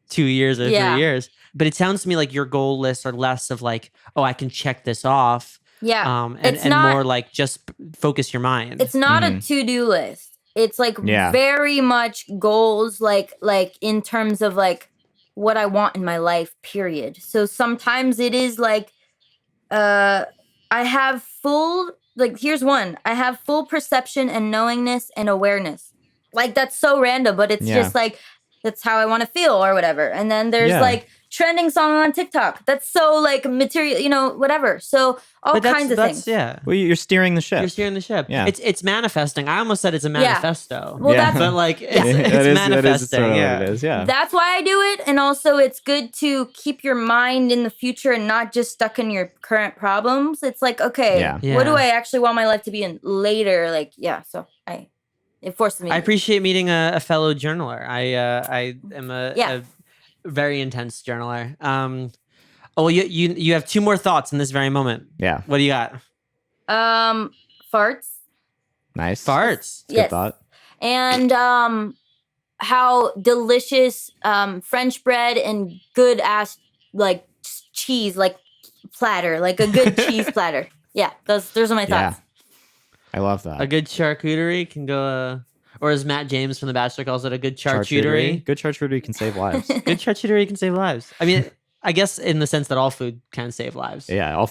2 years or 3 years. But it sounds to me like your goal lists are less of like, oh, I can check this off. Yeah. And more like just focus your mind. It's not a to-do list. It's like very much goals, like in terms of like what I want in my life, period. So sometimes it is like, I have full, like, here's one. I have full perception and knowingness and awareness. Like, that's so random, but it's just like, that's how I want to feel or whatever. And then there's like trending song on TikTok. That's so like material, whatever. So all kinds of things. Yeah. Well, you're steering the ship. You're steering the ship. Yeah. It's manifesting. I almost said it's a manifesto. Well, that's but like it's That manifesting. is what it is. Yeah. That's why I do it. And also it's good to keep your mind in the future and not just stuck in your current problems. It's like, okay, what do I actually want my life to be in later? Like, so it forces me. I appreciate meeting a fellow journaler. I am a very intense journaler. You have 2 more thoughts in this very moment. Yeah. What do you got? Farts. Nice. Farts. Good thought. And how delicious French bread and good ass like cheese, like platter, like a good cheese platter. Yeah, those are my thoughts. I love that. A good charcuterie can go, or as Matt James from The Bachelor calls it, a good charcuterie. Good charcuterie can save lives. Good charcuterie can save lives. I mean, I guess in the sense that all food can save lives. Yeah, all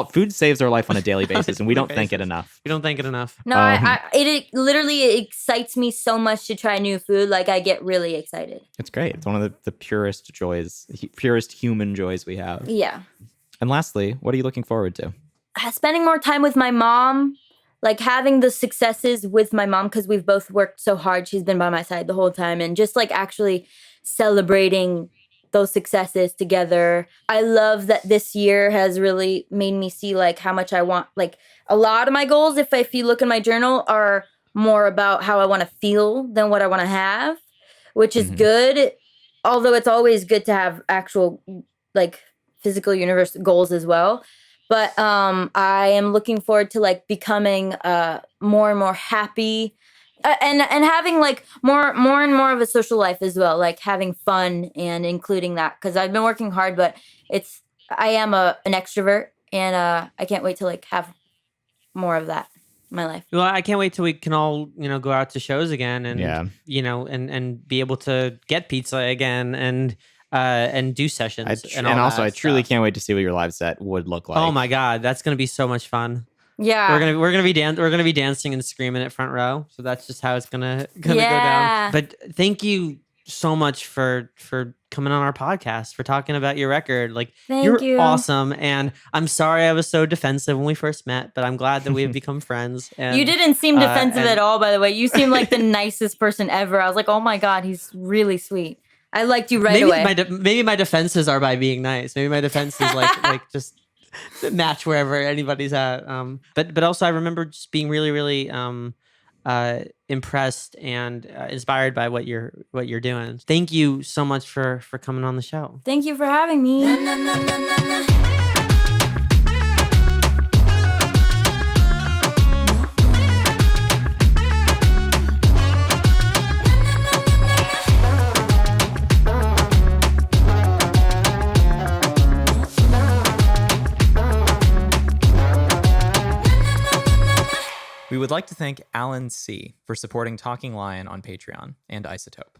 food saves our life on a daily basis, and we don't think it enough. We don't think it enough. No, it literally excites me so much to try new food. Like I get really excited. It's great. It's one of the purest joys, purest human joys we have. Yeah. And lastly, what are you looking forward to? Spending more time with my mom. Like having the successes with my mom because we've both worked so hard. She's been by my side the whole time. And just like actually celebrating those successes together. I love that this year has really made me see like how much I want. Like a lot of my goals, if you look in my journal, are more about how I want to feel than what I want to have, which is good. Although it's always good to have actual like physical universe goals as well. But I am looking forward to like becoming more and more happy and having like more and more of a social life as well, like having fun and including that because I've been working hard, but I am an extrovert and I can't wait to like have more of that in my life. Well, I can't wait till we can all go out to shows again and and be able to get pizza again and do sessions. I truly can't wait to see what your live set would look like. Oh my God, that's gonna be so much fun. Yeah, we're gonna be dancing and screaming at front row. So that's just how it's gonna go down. But thank you so much for coming on our podcast, for talking about your record. Like you're awesome, and I'm sorry I was so defensive when we first met, but I'm glad that we have become friends. And, you didn't seem defensive at all, by the way. You seem like the nicest person ever. I was like, oh my God, he's really sweet. I liked you away. Maybe my defenses are by being nice. Maybe my defenses like just match wherever anybody's at. But also I remember just being really, really impressed and inspired by what you're doing. Thank you so much for coming on the show. Thank you for having me. We would like to thank Alan C. for supporting Talking Lion on Patreon and Isotope.